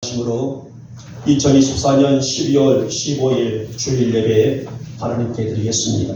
으로 2024년 12월 15일 주일 예배 하나님께 드리겠습니다.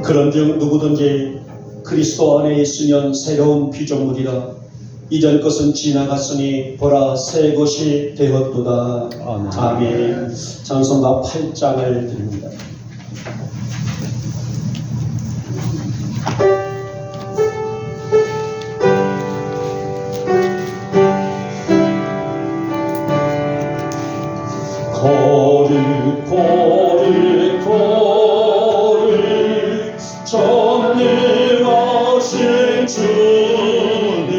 그런즉 누구든지 그리스도 안에 있으면 새로운 피조물이라. 이전 것은 지나갔으니 보라 새 것이 되었도다. 아멘. 찬송가 8장을 드립니다. 전능하신 주님,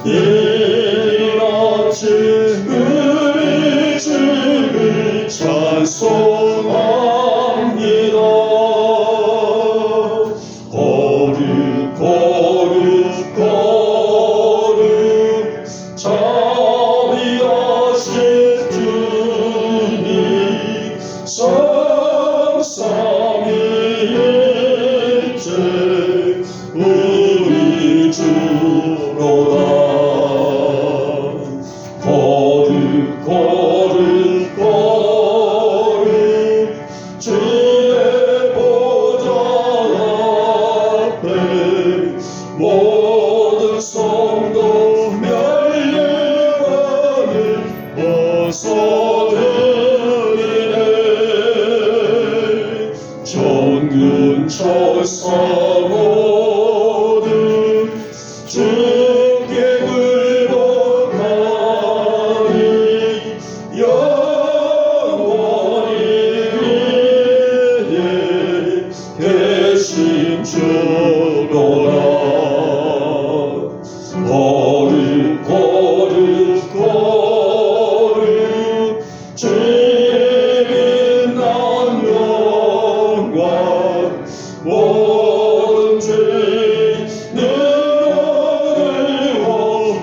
이 아침 우리 주를 찬송합니다. 거룩 거룩 거룩 자비하신 주님, 성삼위일체 우리 주로다. 거룩 거룩 거룩 주의 보좌 앞에 모든 성도 멸류관을 벗어드리네. 전군 천사 모두 주께 굴복하니 영원히 위에 계신 주로라. 거룩 거룩 거룩 주의 빛난 영광 모든 죄는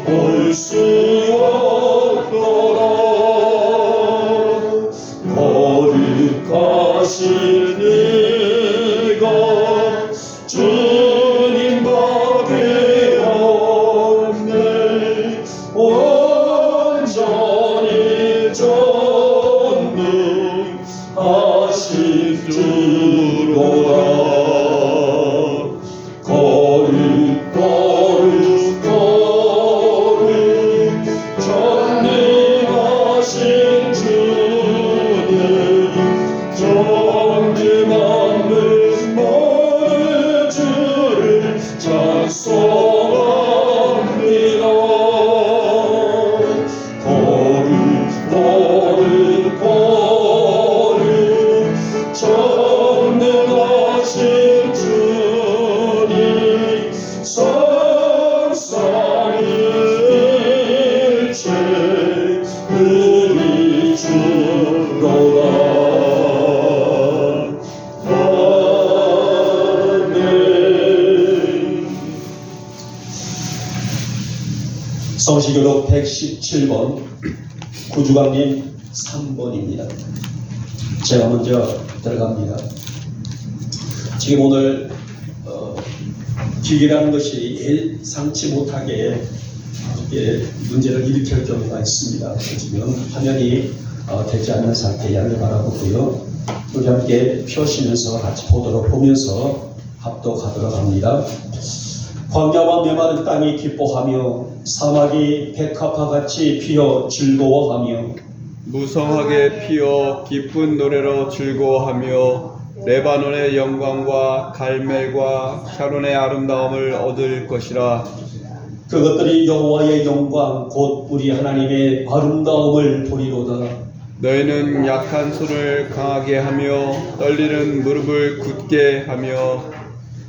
볼 수 없도다. 거룩하신 이가 주님밖에 없네. 온전히 전능하신 주로다. 거룩 거룩 거룩 전능하신 주님, 존귀만은 모든 주를 찬송합니다. 거룩 거룩 거룩 전능하신 주님, 성삼위일체 우리 주로다. 아멘. 성시교록 117번 구주강림 3번입니다. 제가 먼저 들어갑니다. 지금 오늘 기계라는 것이 예상치 못하게 문제를 일으킬 경우가 있습니다. 지금 화면이 되지 않는 상태에 양해 바라보고요. 우리 함께 펴시면서 같이 보면서 합독하도록 합니다. 광야와 메마른 땅이 기뻐하며 사막이 백합화 같이 피어 즐거워하며 무성하게 피어 기쁜 노래로 즐거워하며 레바논의 영광과 갈멜과 샤론의 아름다움을 얻을 것이라. 그것들이 여호와의 영광 곧 우리 하나님의 아름다움을 보리로다. 너희는 약한 손을 강하게 하며 떨리는 무릎을 굳게 하며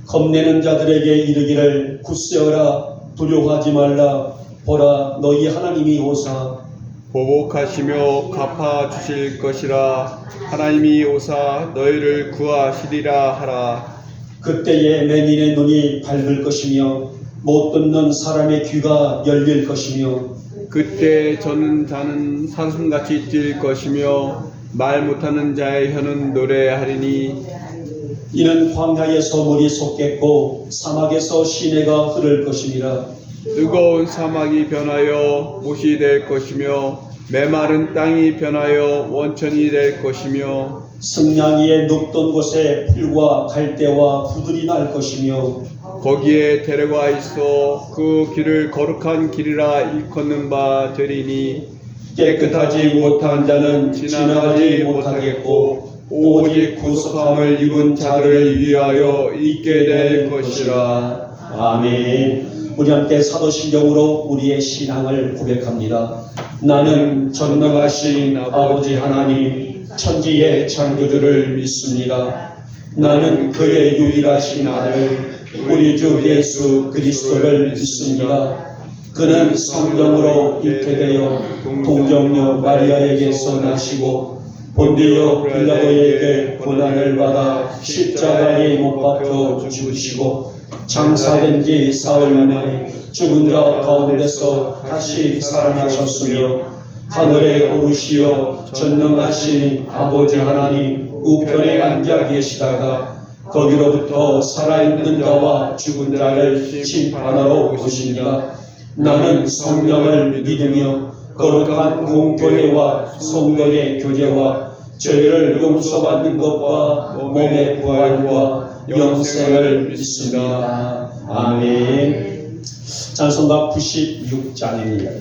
겁내는 자들에게 이르기를 굳세어라 두려워하지 말라 보라 너희 하나님이 오사 보복하시며 갚아 주실 것이라 하나님이 오사 너희를 구하시리라 하라. 그때에 맹인의 눈이 밝을 것이며 못 듣는 사람의 귀가 열릴 것이며 그때 저는 자는 사슴같이 뛸 것이며 말 못하는 자의 혀는 노래하리니 이는 광야에서 물이 솟겠고 사막에서 시내가 흐를 것이니라. 뜨거운 사막이 변하여 못이 될 것이며 메마른 땅이 변하여 원천이 될 것이며 승냥이의 눕던 곳에 풀과 갈대와 부들이 날 것이며 거기에 데려가 있어 그 길을 거룩한 길이라 일컫는 바 되리니 깨끗하지 못한 자는 지나가지 못하겠고 오직 구속함을 입은 자들을 위하여 있게 될 것이라. 아멘. 우리 함께 사도신경으로 우리의 신앙을 고백합니다. 나는 전능하신 아버지 하나님 천지의 창조주를 믿습니다. 나는 그의 유일하신 아들 우리 주 예수 그리스도를 믿습니다. 그는 성령으로 잉태되어 동정녀 마리아에게서 나시고 본디오 빌라도에게 고난을 받아 십자가에 못 박혀 죽으시고 장사된 지 사흘 만에 죽은 자 가운데서 다시 살아나셨으며 하늘에 오르시어 전능하신 아버지 하나님 우편에 앉아 계시다가 거기로부터 살아있는 자와 죽은 자를 심판하러 오십니다. 나는 성령을 믿으며 거룩한 공교회와 성도의 교제와 죄를 용서받는 것과 몸의 부활과 영생을 믿습니다. 아멘. 찬송가 96장입니다.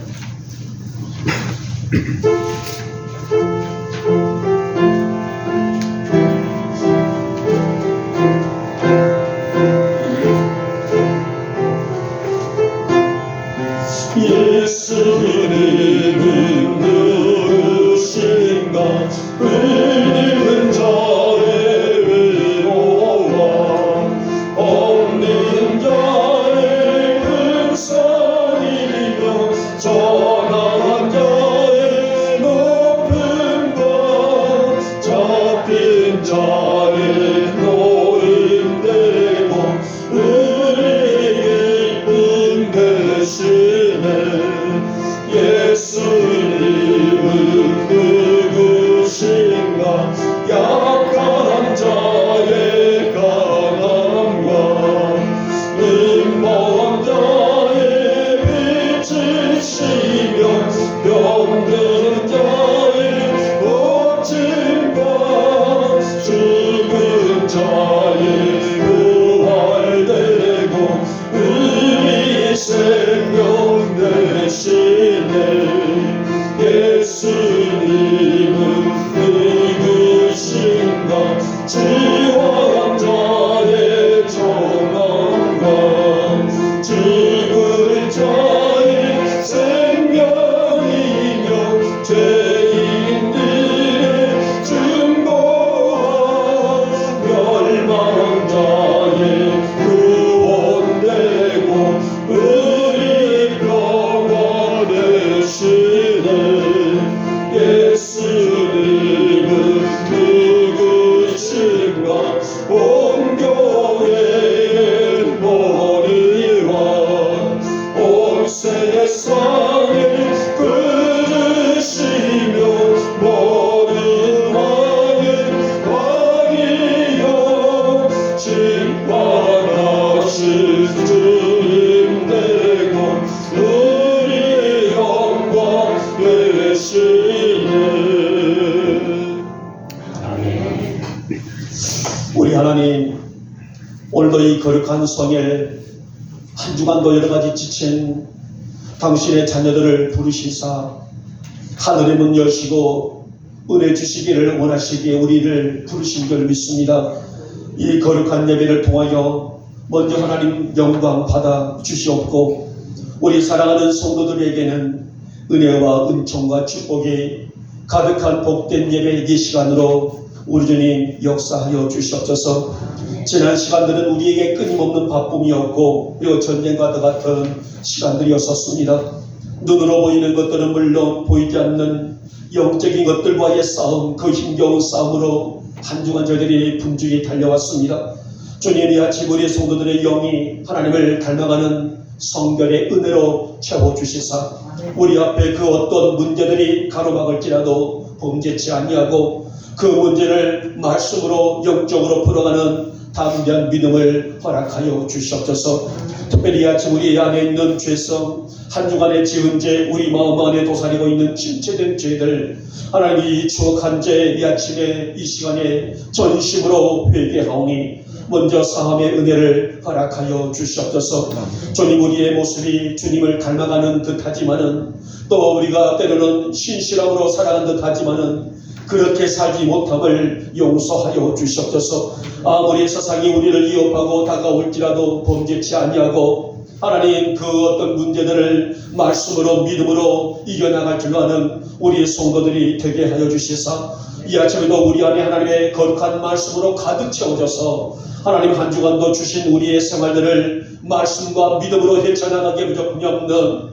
예수님은 누구신가 의리는 자의 위로와 없는 자의 근사이며 전한 자의 높음과 잡힌 자의 노임되고 의리의 기쁨 되시네. 예수님은 누구신가 약한 자의 강함과 눈먼 자의 빛이시며 병든 자의 고침과 죽은 자의 부활되고 의리 생명 되시네. 예수님은 누구신가 지왕 자의 정함과 죽을 자의 생명이며 죄인들의 증거와 멸망 자의 구원되고 의리 평화 되시네. 예수님은 누구신가 온 교회의 머리와 온 세상을 끌으시며 모든 왕의 왕이여 심판하신 주님 되고 우리 영광 되시네. 우리 하나님, 오늘도 이 거룩한 성일 한 주간도 여러 가지 지친 당신의 자녀들을 부르시사 하늘의 문 여시고 은혜 주시기를 원하시기에 우리를 부르신 줄 믿습니다. 이 거룩한 예배를 통하여 먼저 하나님 영광 받아 주시옵고 우리 사랑하는 성도들에게는 은혜와 은총과 축복이 가득한 복된 예배 이 시간으로 우리 주님 역사하여 주시옵소서. 지난 시간들은 우리에게 끊임없는 바쁨이었고 그리고 전쟁과 같은 시간들이었었습니다. 눈으로 보이는 것들은 물론 보이지 않는 영적인 것들과의 싸움, 그 힘겨운 싸움으로 한 주간 저희들이 분주히 달려왔습니다. 주님, 이 아침 우리 성도들의 영이 하나님을 닮아가는 성결의 은혜로 채워주시사 우리 앞에 그 어떤 문제들이 가로막을지라도 범죄치 아니하고 그 문제를 말씀으로 영적으로 풀어가는 담대한 믿음을 허락하여 주시옵소서. 특별히 이 아침 우리 안에 있는 죄성, 한 주간의 지은 죄, 우리 마음 안에 도사리고 있는 침체된 죄들, 하나님이 추억한 죄 이 아침에 이 시간에 전심으로 회개하오니 먼저 사함의 은혜를 허락하여 주시옵소서. 주님, 우리의 모습이 주님을 닮아가는 듯하지만은 또 우리가 때로는 신실함으로 살아간 듯하지만은 그렇게 살지 못함을 용서하여 주시옵소서. 아무리 세상이 우리를 위협하고 다가올지라도 범죄치 아니하고 하나님 그 어떤 문제들을 말씀으로 믿음으로 이겨나갈 줄 아는 우리 성도들이 되게 하여 주시사 이 아침에도 우리 안에 하나님의 거룩한 말씀으로 가득 채워져서 하나님 한 주간도 주신 우리의 생활들을 말씀과 믿음으로 헤쳐나가게 부족함이 없는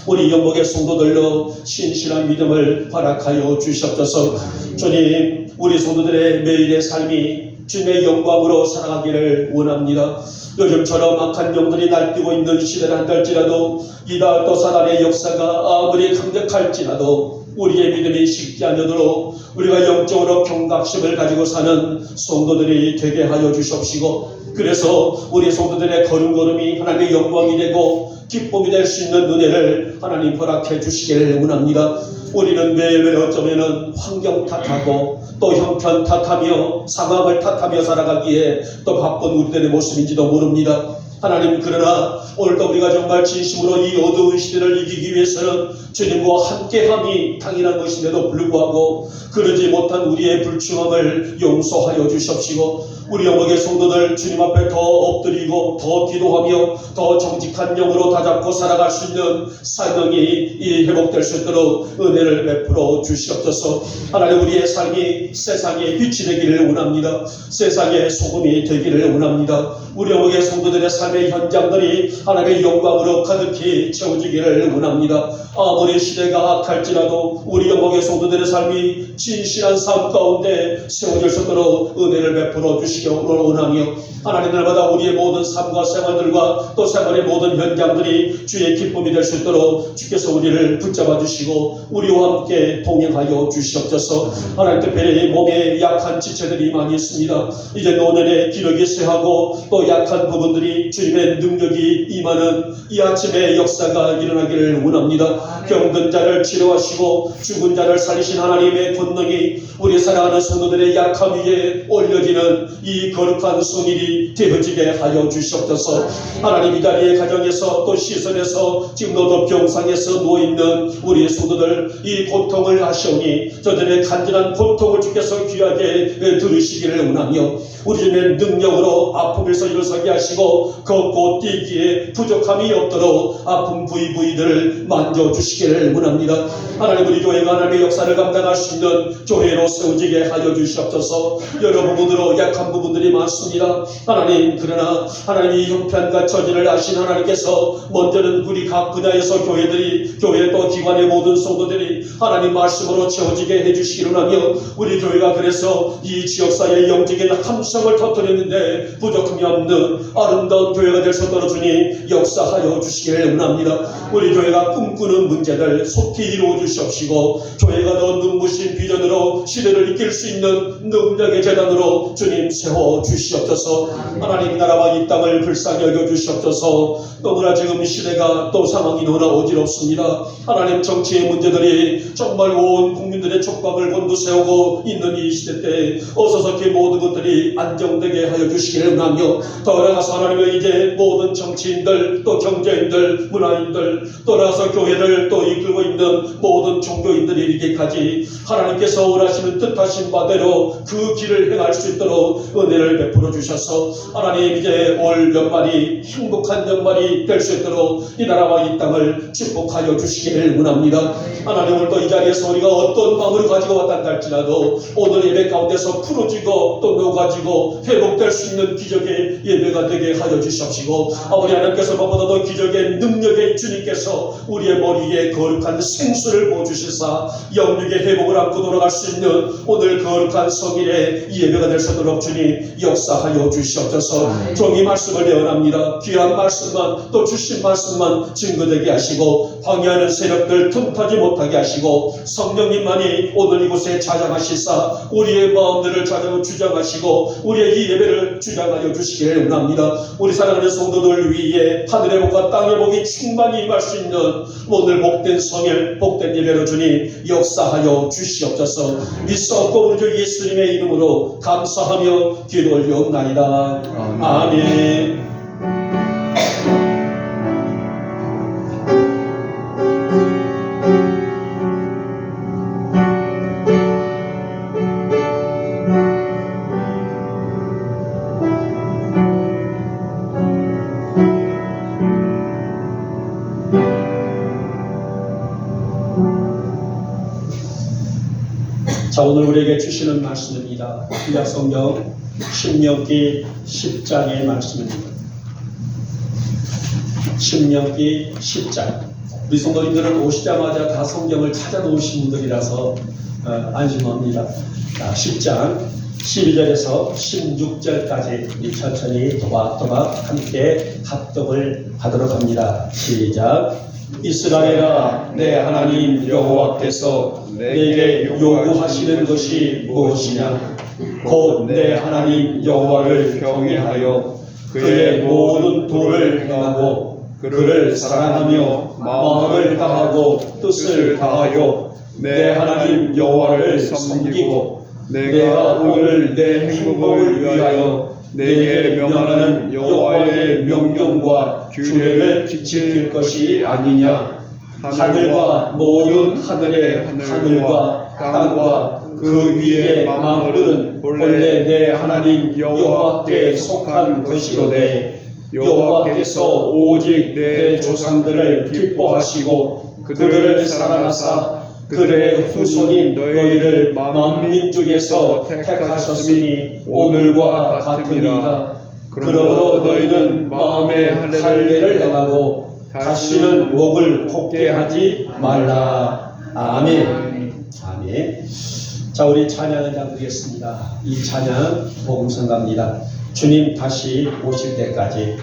우리 영목의 성도들로 신실한 믿음을 허락하여 주시옵소서. 주님, 우리 성도들의 매일의 삶이 주님의 영광으로 살아가기를 원합니다. 요즘처럼 악한 영들이 날뛰고 있는 시대를 한달지라도 이달 또 사단의 역사가 아무리 강력할지라도 우리의 믿음이 식지 않도록 우리가 영적으로 경각심을 가지고 사는 성도들이 되게 하여 주시옵시고, 그래서 우리 성도들의 걸음걸음이 하나님의 영광이 되고 기쁨이 될 수 있는 은혜를 하나님 허락해 주시기를 원합니다. 우리는 매일매일 어쩌면 환경 탓하고 또 형편 탓하며 상황을 탓하며 살아가기에 또 바쁜 우리들의 모습인지도 모릅니다. 하나님, 그러나 오늘도 우리가 정말 진심으로 이 어두운 시대를 이기기 위해서는 주님과 함께함이 당연한 것인데도 불구하고 그러지 못한 우리의 불충함을 용서하여 주시옵시고, 우리 영광의 성도들 주님 앞에 더 엎드리고 더 기도하며 더 정직한 영으로 다잡고 살아갈 수 있는 사명이 회복될 수 있도록 은혜를 베풀어 주시옵소서. 하나님, 우리의 삶이 세상의 빛이 되기를 원합니다. 세상의 소금이 되기를 원합니다. 우리 영광의 성도들의 삶의 현장들이 하나님의 영광으로 가득히 채워지기를 원합니다. 아무리 시대가 악할지라도 우리 영광의 성도들의 삶이 진실한 삶 가운데 세워질 수 있도록 은혜를 베풀어 주시기 원하며, 하나님, 날마다 우리의 모든 삶과 생활들과 또 생활의 모든 현장들이 주의 기쁨이 될 수 있도록 주께서 우리를 붙잡아 주시고 우리와 함께 동행하여 주시옵소서. 하나님, 특별히 몸에 약한 지체들이 많이 있습니다. 이제 노년의 기력이 쇠하고 또 약한 부분들이 주님의 능력이 임하는 이 아침의 역사가 일어나기를 원합니다. 병든 자를 치료하시고 죽은 자를 살리신 하나님의 권능이 우리 사랑하는 성도들의 약함 위에 올려지는 이 거룩한 성일이 되어지게 하여 주시옵소서. 하나님, 이 자리에 가정에서 또 시설에서 지금 너도 병상에서 누워있는 우리 성도들 이 고통을 하시오니 저들의 간절한 고통을 주께서 귀하게 들으시기를 원하며 우리 주님의 능력으로 아픔에서 일어서게 하시고 걷고 뛰기에 부족함이 없도록 아픈 부위들을 만져주시기를 원합니다. 하나님, 우리 교회가 하나님의 역사를 감당할 수 있는 교회로 세워지게 하여 주시옵소서. 여러 부분으로 약한 부분들이 많습니다. 하나님, 그러나 하나님이 형편과 처지를 아신 하나님께서 먼저는 우리 각 분야에서 교회들이 교회 또 기관의 모든 성도들이 하나님 말씀으로 채워지게 해주시기를 하며 우리 교회가 그래서 이 지역사회의 영적인 함성을 터뜨렸는데 부족함이 없는 아름다운 교회가 될 수 있도록 주님 역사하여 주시기를 원합니다. 우리 교회가 꿈꾸는 문제들 속히 이루어 주시옵시고 교회가 더 눈부신 비전으로 시대를 이끌 수 있는 능력의 재단으로 주님 세워 주시옵소서. 하나님, 나라와 이 땅을 불쌍히 여겨 주시옵소서. 너무나 지금 시대가 또 상황이 너무나 어지럽습니다. 하나님, 정치의 문제들이 정말 온 국민들의 촉각을 곤두세우고 있는 이 시대 때 어서서히 모든 것들이 안정되게 하여 주시기를 원하며 더 나아가서 하나님의 이제 이제 모든 정치인들, 또 경제인들, 문화인들, 떠나서 교회를 또 이끌고 있는 모든 종교인들이 이르기까지 하나님께서 원하시는 뜻하신 바대로 그 길을 행할 수 있도록 은혜를 베풀어 주셔서 하나님 이제 올 연말이 행복한 연말이 될 수 있도록 이 나라와 이 땅을 축복하여 주시기를 원합니다. 하나님 오늘도 이 자리에서 우리가 어떤 마음을 가지고 왔다 할지라도 오늘 예배 가운데서 풀어지고 또 녹아지고 회복될 수 있는 기적의 예배가 되게 하여 주시옵시고 아버지 하나님께서 무엇보다도 기적의 능력의 주님께서 우리의 머리에 거룩한 생수를 부어주시사 영육의 회복을 안고 돌아갈 수 있는 오늘 거룩한 성일의 예배가 될 수 있도록 주님 역사하여 주시옵소서. 종이 말씀을 내어납니다. 귀한 말씀만 또 주신 말씀만 증거되게 하시고 방해하는 세력들 틈타지 못하게 하시고 성령님만이 오늘 이곳에 자장하시사 우리의 마음들을 주장하시고 우리의 이 예배를 주장하여 주시기를 원합니다. 우리 사랑하는 성도들 위에 하늘의 복과 땅의 복이 충만히 임할 수 있는 오늘 복된 성일 복된 예배로 주님 역사하여 주시옵소서. 믿사옵고 우리 주 예수님의 이름으로 감사하며 기도 올려옵나이다. 아멘. 자, 오늘 우리에게 주시는 말씀입니다. 구약 성경 신명기 10장의 말씀입니다. 신명기 10장. 우리 성도님들은 오시자마자 다 성경을 찾아놓으신 분들이라서 안심합니다. 자, 10장 12절에서 16절까지 우리 천천히 도박도박 함께 합독을 하도록 합니다. 시작. 이스라엘아, 내 하나님 여호와께서 내게 요구하시는 것이 무엇이냐? 곧 내 하나님 여호와를 경외하여 그의 모든 도를 행하고 그를 사랑하며 마음을 다하고 뜻을 다하여 내 하나님 여호와를 섬기고 내가 오늘 내 행복을 위하여 내게 명하는 여호와의 명령과 규례를 지킬 것이 아니냐? 하늘과 모든 하늘의 하늘과 땅과 그 위의 만물은 본래 내 하나님 여호와께 속한 것이로되 여호와께서 오직 내 조상들을 기뻐하시고 그들을 사랑하사 그들의 후손인 너희를 만민 중에서 택하셨으니 오늘과 같으니라. 그러므로 너희는 마음에 할례를 행하고 다시는 목을 곱게 하지 말라. 아멘. 아멘. 자, 우리 찬양을 드리겠습니다. 이 찬양 복음성가입니다. 주님 다시 오실 때까지.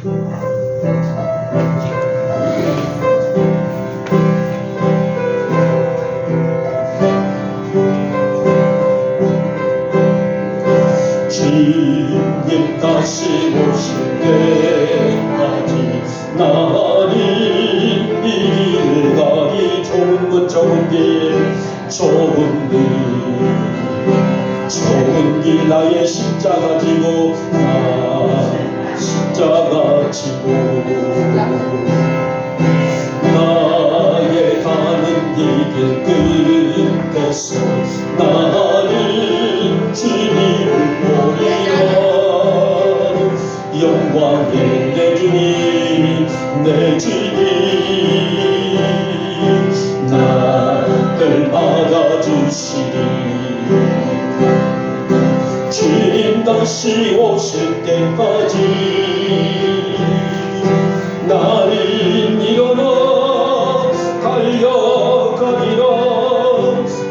주님 다시 오실 때까지 나는 이 길 가기 좋은 문 좋은 길 좋은 길 나의 십자가 지고 나 십자가 지고 나의 가는 이 길 끝에서 나는 주님을 보리라. 영광의 내 주님 내 주님 나를 받아주시리. 주님 다시 오실 때까지 나는 일어나 달려가리라.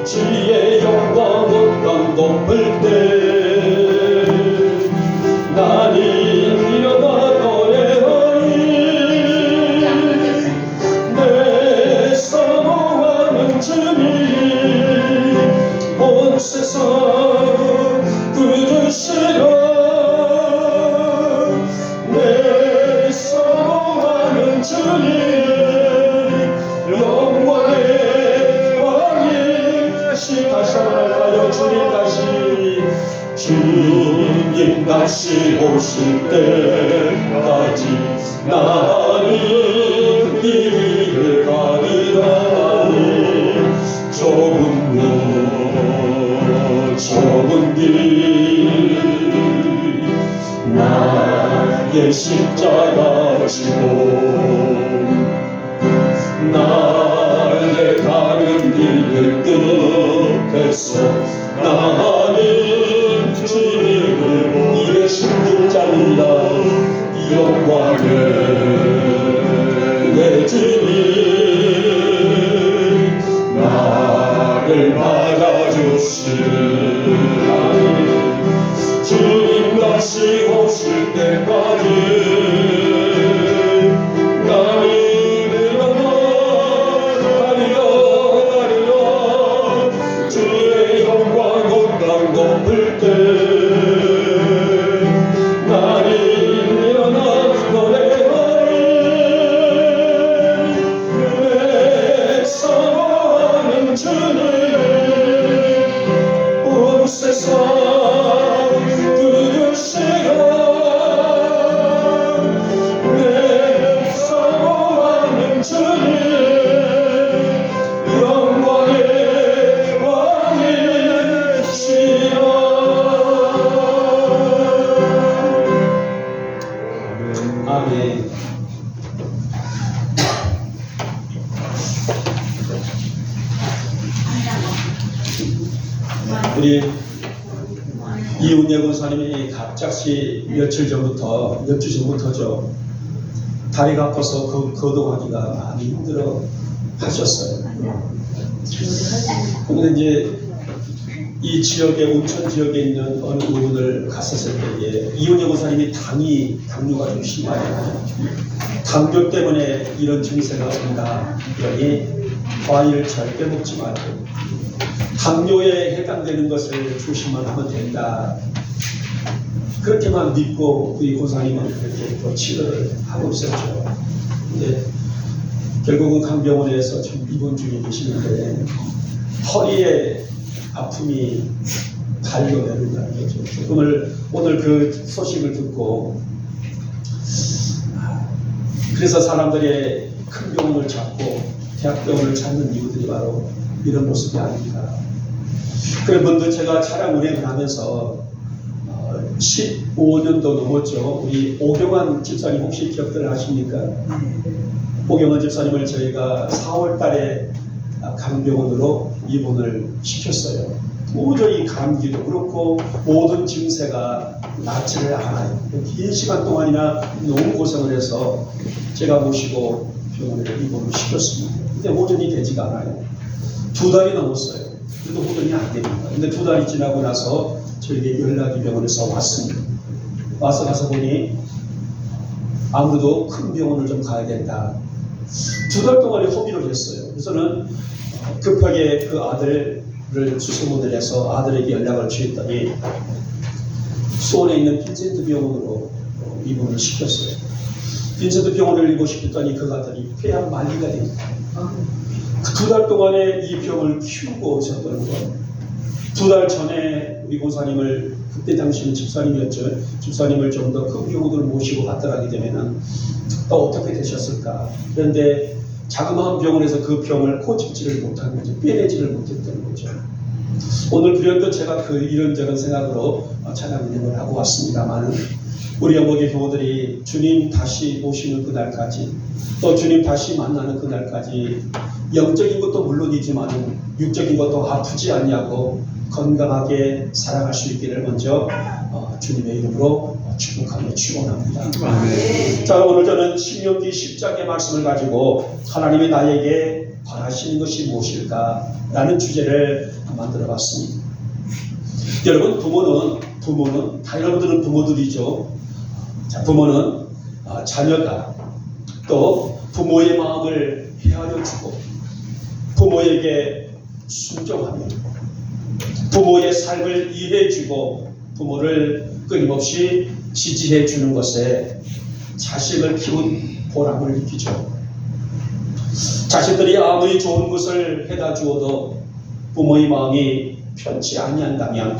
주의 영광 땅 높을 때 나는 일어나 노래하리. 내 사모하는 주님 온 세상 구주시라. 내 사모하는 주님 영광의 왕이시. 다시 한번 할까요? 주님 다시 주님 주님 다시 오실 때까지 나는 이 길을 가리라. 좁은 길 나의 십자가 지고 나의 가는 길 끝에서 나는 주님을 이의 신중자입니다. 영광의 내 주님 나를 받아주시니 주님 다시 오실 때까지 나는 가리라. 주의 영광 온 땅 덮을 때 나는 일어나 노래하리. 내 사랑하는 주님 온 세상 아멘. 우리 이은혜 권사님이 갑자기 몇 주 전부터죠. 다리가 아파서 거동하기가 많이 힘들어 하셨어요. 근데 이제 이 지역에, 온천 지역에 있는 어느 부분을 갔었을 때에 이은혜 권사님이 당뇨가 좀 심해요. 당뇨 때문에 이런 증세가 온다. 그러니 과일을 절대 먹지 말고 당뇨에 해당되는 것을 조심만 하면 된다. 그렇게만 믿고 우리 권사님은 그렇게 또 치료를 하고 있었죠. 근데 결국은 강병원에서 지금 입원 중에 계시는데 허리에 아픔이 달려 내린다는 거죠. 오늘 그 소식을 듣고 그래서 사람들의 큰 병원을 찾고 대학병원을 찾는 이유들이 바로 이런 모습이 아닙니다. 그래 먼저 제가 차량 운행을 하면서 15년도 넘었죠. 우리 오경환 집사님 혹시 기억들 하십니까? 오경환 집사님을 저희가 4월 달에 강병원으로 입원을 시켰어요. 도저히 감기도 그렇고 모든 증세가 낫지를 않아요. 긴 시간 동안이나 너무 고생을 해서 제가 모시고 병원에 입원을 시켰습니다. 근데 호전이 되지가 않아요. 2달이 넘었어요. 그래도 호전이 안 됩니다. 근데 2달이 지나고 나서 저에게 연락이 병원에서 왔습니다. 가서 보니 아무래도 큰 병원을 좀 가야 된다. 2달 동안에 허비를 했어요. 그래서는 급하게 그 아들을 수소문을 해서 아들에게 연락을 취했더니 수원에 있는 빈센트 병원으로 입원을 시켰어요. 빈센트 병원을 입원시켰더니 그 아들이 폐암 말기가 됩니다. 2달 동안에 이 병을 키우고 있었던 거예요. 2달 전에 우리 권사님을, 그때 당시는 집사님이었죠. 집사님을 좀 더 큰 병원으로 모시고 갔더라기 되면은 또 어떻게 되셨을까. 그런데 자그마한 병원에서 그 병을 고집지를 못한 거죠. 빼내지를 못했던 거죠. 오늘 그래도 제가 이런저런 생각으로 찬양 운행을 하고 왔습니다만 우리 영국의 교우들이 주님 다시 오시는 그날까지 또 주님 다시 만나는 그날까지 영적인 것도 물론이지만 육적인 것도 아프지 않냐고 건강하게 살아갈 수 있기를 먼저 주님의 이름으로 축복하며 축원합니다. 자, 오늘 저는 신명기 10장의 말씀을 가지고 하나님이 나에게 바라시는 것이 무엇일까 라는 주제를 만들어 봤습니다. 여러분, 부모는 다 여러분들은 부모들이죠. 자, 부모는 자녀가 또 부모의 마음을 헤아려주고 부모에게 순종하며 부모의 삶을 이해해주고 부모를 끊임없이 지지해주는 것에 자식을 키운 보람을 느끼죠. 자식들이 아무리 좋은 것을 해다 주어도 부모의 마음이 편치 아니한다면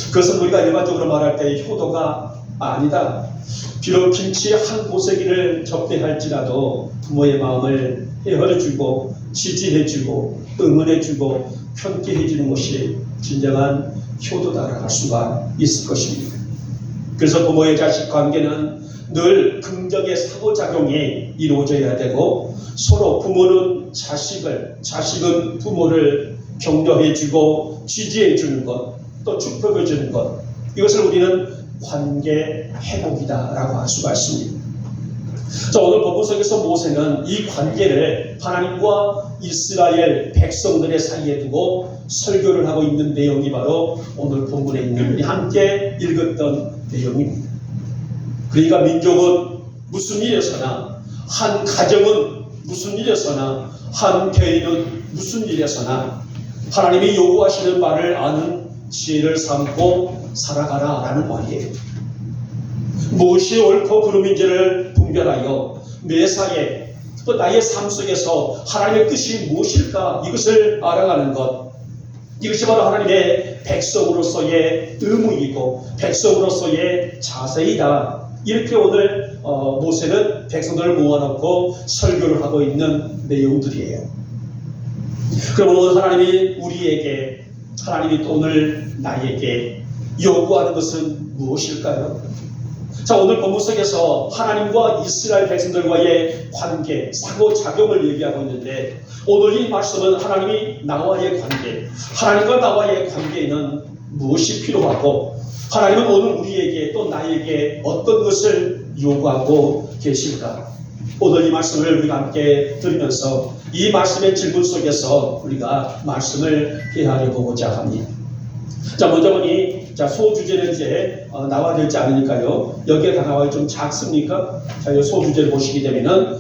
그것은 우리가 일반적으로 말할 때 효도가 아니다. 비록 김치 한 보세기를 접대할지라도 부모의 마음을 헤아려주고 지지해주고 응원해주고 편케 해주는 것이 진정한 효도다라고 할 수가 있을 것입니다. 그래서 부모의 자식 관계는 늘 긍정의 상호작용이 이루어져야 되고 서로 부모는 자식을, 자식은 부모를 격려해주고 지지해주는 것, 또 축복해주는 것, 이것을 우리는 관계 회복이다라고 할 수가 있습니다. 자, 오늘 본문 속에서 모세는 이 관계를 하나님과 이스라엘 백성들의 사이에 두고 설교를 하고 있는 내용이 바로 오늘 본문에 있는 우리 함께 읽었던 내용입니다. 그러니까 민족은 무슨 일에서나, 한 가정은 무슨 일에서나, 한 개인은 무슨 일에서나 하나님이 요구하시는 바를 아는 지혜를 삼고 살아가라라는 말이에요. 무엇이 옳고 그름인지를 분별하여 매사에 또 나의 삶 속에서 하나님의 뜻이 무엇일까 이것을 알아가는 것, 이것이 바로 하나님의 백성으로서의 의무이고 백성으로서의 자세이다. 이렇게 오늘 모세는 백성들을 모아놓고 설교를 하고 있는 내용들이에요. 그럼 오늘 하나님이 우리에게, 하나님이 또 오늘 나에게 요구하는 것은 무엇일까요? 자, 오늘 본문 속에서 하나님과 이스라엘 백성들과의 관계, 상호작용을 얘기하고 있는데 오늘 이 말씀은 하나님이 나와의 관계, 하나님과 나와의 관계에는 무엇이 필요하고 하나님은 오늘 우리에게 또 나에게 어떤 것을 요구하고 계실까? 오늘 이 말씀을 우리가 함께 들으면서 이 말씀의 질문 속에서 우리가 말씀을 헤아려 보고자 합니다. 자, 먼저 보니, 자, 소주제는 이제 나와야 되지 않으니까요. 여기에 다 나와요. 좀 작습니까? 자, 이 소주제를 보시게 되면은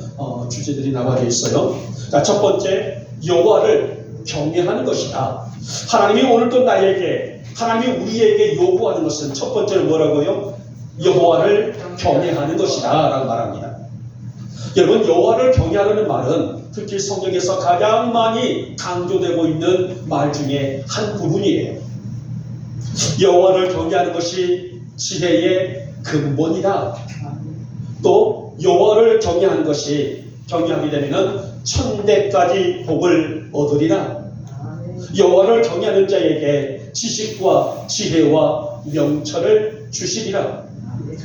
주제들이 나와져 있어요. 자, 첫 번째, 여호와를 경외하는 것이다. 하나님이 오늘 또 나에게, 하나님이 우리에게 요구하는 것은 첫 번째로 뭐라고요? 여호와를 경외하는 것이다 라고 말합니다. 여러분, 여호와를 경외하는 말은 특히 성경에서 가장 많이 강조되고 있는 말 중에 한 부분이에요. 여호와를 경외하는 것이 지혜의 근본이다. 또 여호와를 경외하는 것이, 경외하게 되면 천대까지 복을 얻으리라. 여호와를 경외하는 자에게 지식과 지혜와 명철을 주시리라.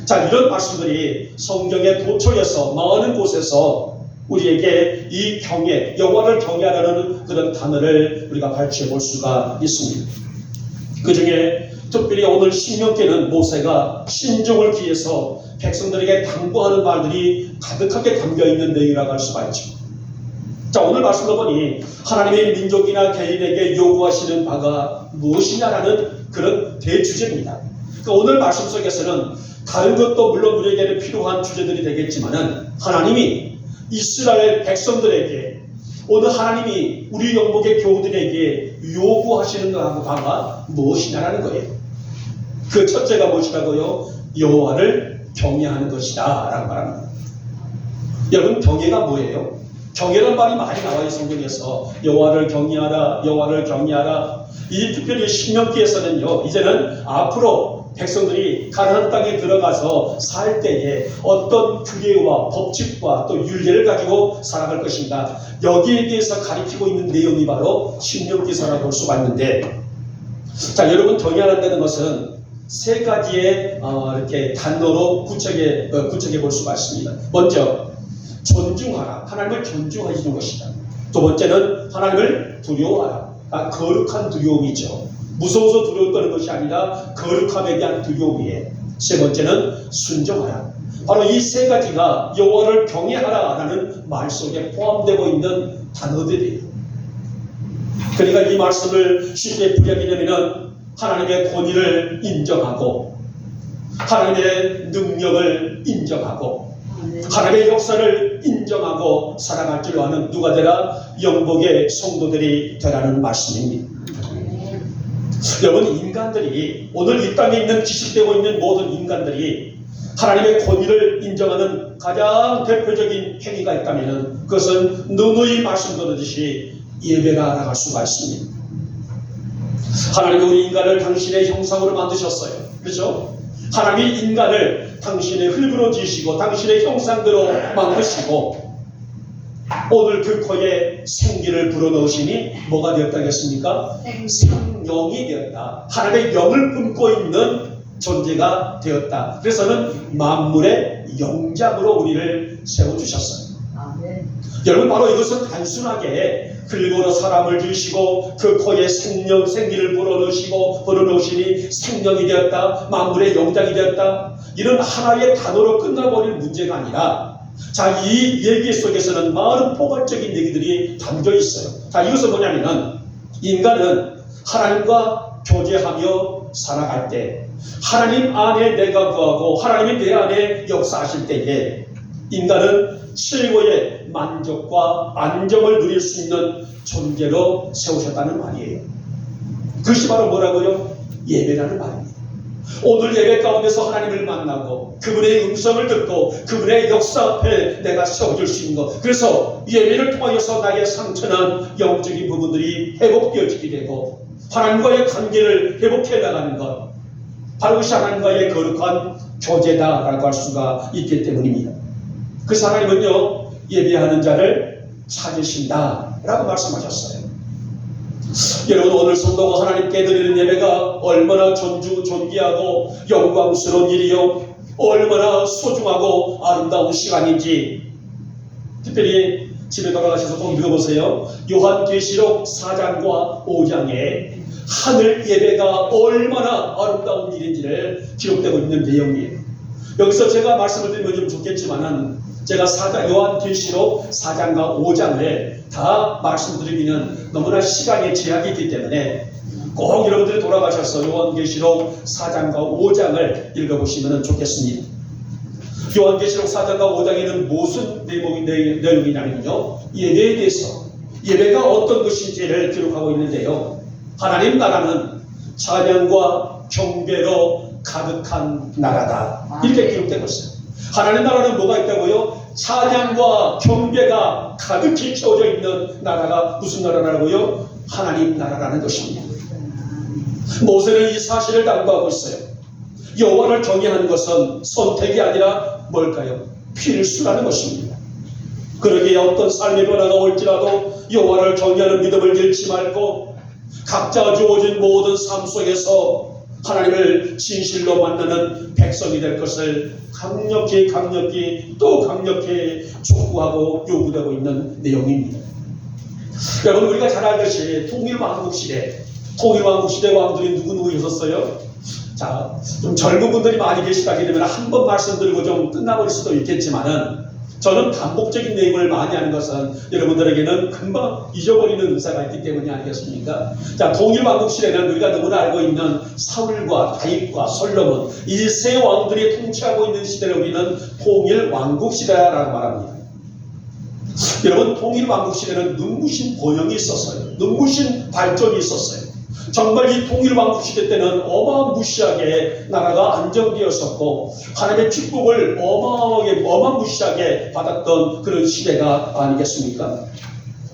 자, 이런 말씀들이 성경의 도처에서 많은 곳에서 우리에게 이 경외, 여호와를 경외하라는 그런 단어를 우리가 발췌해 볼 수가 있습니다. 그 중에 특별히 오늘 신명기는 모세가 신종을 기해서 백성들에게 당부하는 말들이 가득하게 담겨있는 내용이라고 할 수가 있죠. 자, 오늘 말씀을 보니 하나님의 민족이나 개인에게 요구하시는 바가 무엇이냐라는 그런 대주제입니다. 그러니까 오늘 말씀 속에서는 다른 것도 물론 우리에게는 필요한 주제들이 되겠지만은 하나님이 이스라엘 백성들에게, 오늘 하나님이 우리 영복의 교우들에게 요구하시는 바가 무엇이냐라는 거예요. 그 첫째가 무엇이라고요? 여호와를 경외하는 것이다 라고 말합니다. 여러분, 경외가 뭐예요? 경외라는 말이 많이 나와요. 성경에서 여호와를 경외하라, 여호와를 경외하라. 이 특별히 신명기에서는요, 이제는 앞으로 백성들이 가나안 땅에 들어가서 살 때에 어떤 규례와 법칙과 또 율례를 가지고 살아갈 것인가, 여기에 대해서 가리키고 있는 내용이 바로 신명기서라고 볼 수가 있는데, 자, 여러분, 경외한다는 것은 세 가지의 이렇게 단어로 구체해 볼 수가 있습니다. 먼저 존중하라, 하나님을 존중하시는 것이다. 두 번째는 하나님을 두려워하라, 거룩한 두려움이죠. 무서워서 두려울 거는 것이 아니라 거룩함에 대한 두려움이에요. 세 번째는 순종하라. 바로 이 세 가지가 여호와를 경외하라라는 말 속에 포함되고 있는 단어들이에요. 그러니까 이 말씀을 쉽게 풀이하게 되면 하나님의 권위를 인정하고, 하나님의 능력을 인정하고, 하나님의 역사를 인정하고 살아갈 줄 아는 누가 되라? 영복의 성도들이 되라는 말씀입니다. 여러분, 인간들이, 오늘 이 땅에 있는 지식되고 있는 모든 인간들이 하나님의 권위를 인정하는 가장 대표적인 행위가 있다면 그것은 누누이 말씀드렸듯이 예배가 나갈 수가 있습니다. 하나님이 우리 인간을 당신의 형상으로 만드셨어요. 그렇죠? 하나님이 인간을 당신의 흙으로 지으시고 당신의 형상대로 만드시고 오늘 그 코에 생기를 불어넣으시니 뭐가 되었다겠습니까? 생명이 되었다. 하나님의 영을 품고 있는 존재가 되었다. 그래서는 만물의 영장으로 우리를 세워주셨어요. 여러분, 바로 이것은 단순하게 흙으로 사람을 지으시고 그 코에 생기를 불어넣으시니 생명이 되었다, 만물의 영장이 되었다, 이런 하나의 단어로 끝나버릴 문제가 아니라, 자, 이 얘기 속에서는 많은 포괄적인 얘기들이 담겨 있어요. 자, 이것은 뭐냐면은 인간은 하나님과 교제하며 살아갈 때, 하나님 안에 내가 거하고 하나님이 내 안에 역사하실 때에 인간은 최고의 만족과 안정을 누릴 수 있는 존재로 세우셨다는 말이에요. 그것이 바로 뭐라고요? 예배라는 말입니다. 오늘 예배 가운데서 하나님을 만나고 그분의 음성을 듣고 그분의 역사 앞에 내가 세워질 수 있는 것, 그래서 예배를 통하여서 나의 상처난 영적인 부분들이 회복되어지게 되고 하나님과의 관계를 회복해 나가는 것, 바로 그것이 하나님과의 거룩한 교제다라고 할 수가 있기 때문입니다. 그래서 하나님은요, 예배하는 자를 찾으신다라고 말씀하셨어요. 여러분, 오늘 성도가 하나님께 드리는 예배가 얼마나 존귀하고 영광스러운 일이요, 얼마나 소중하고 아름다운 시간인지, 특별히 집에 돌아가셔서 꼭 읽어보세요. 요한계시록 4장과 5장에 하늘 예배가 얼마나 아름다운 일인지를 기록되고 있는 내용이에요. 여기서 제가 말씀을 드리면 좀 좋겠지만은, 제가 요한계시록 4장과 5장을 다 말씀드리기는 너무나 시간의 제약이 있기 때문에 꼭 여러분들이 돌아가셔서 요한계시록 4장과 5장을 읽어보시면 좋겠습니다. 요한계시록 4장과 5장에는 무슨 내용이냐면요, 예배에 대해서, 예배가 어떤 것인지를 기록하고 있는데요, 하나님 나라는 찬양과 경배로 가득한 나라다, 이렇게 기록되고 있어요. 하나님 나라는 뭐가 있다고요? 찬양과 경배가 가득히 채워져 있는 나라가 무슨 나라라고요? 하나님 나라라는 것입니다. 모세는 이 사실을 당부하고 있어요. 여호와를 경외하는 것은 선택이 아니라 뭘까요? 필수라는 것입니다. 그러기에 어떤 삶의 변화가 올지라도 여호와를 경외하는 믿음을 잃지 말고 각자 주어진 모든 삶 속에서 하나님을 진실로 만나는 백성이 될 것을 강력히 또 강력히 촉구하고 요구되고 있는 내용입니다. 여러분, 우리가 잘 알듯이 통일왕국시대 왕들이 누구 있었어요? 자, 좀 젊은 분들이 많이 계시다기 때문에 한 번 말씀드리고 좀 끝나버릴 수도 있겠지만은, 저는 반복적인 내용을 많이 하는 것은 여러분들에게는 금방 잊어버리는 의사가 있기 때문이 아니겠습니까? 자, 통일왕국 시대는 우리가 너무나 알고 있는 사울과 다윗과 솔로몬, 이 세 왕들이 통치하고 있는 시대를 우리는 통일왕국 시대라고 말합니다. 여러분, 통일왕국 시대는 눈부신 번영이 있었어요. 눈부신 발전이 있었어요. 정말 이 통일왕국 시대 때는 어마무시하게 나라가 안정되었었고 하나님의 축복을 어마무시하게 받았던 그런 시대가 아니겠습니까?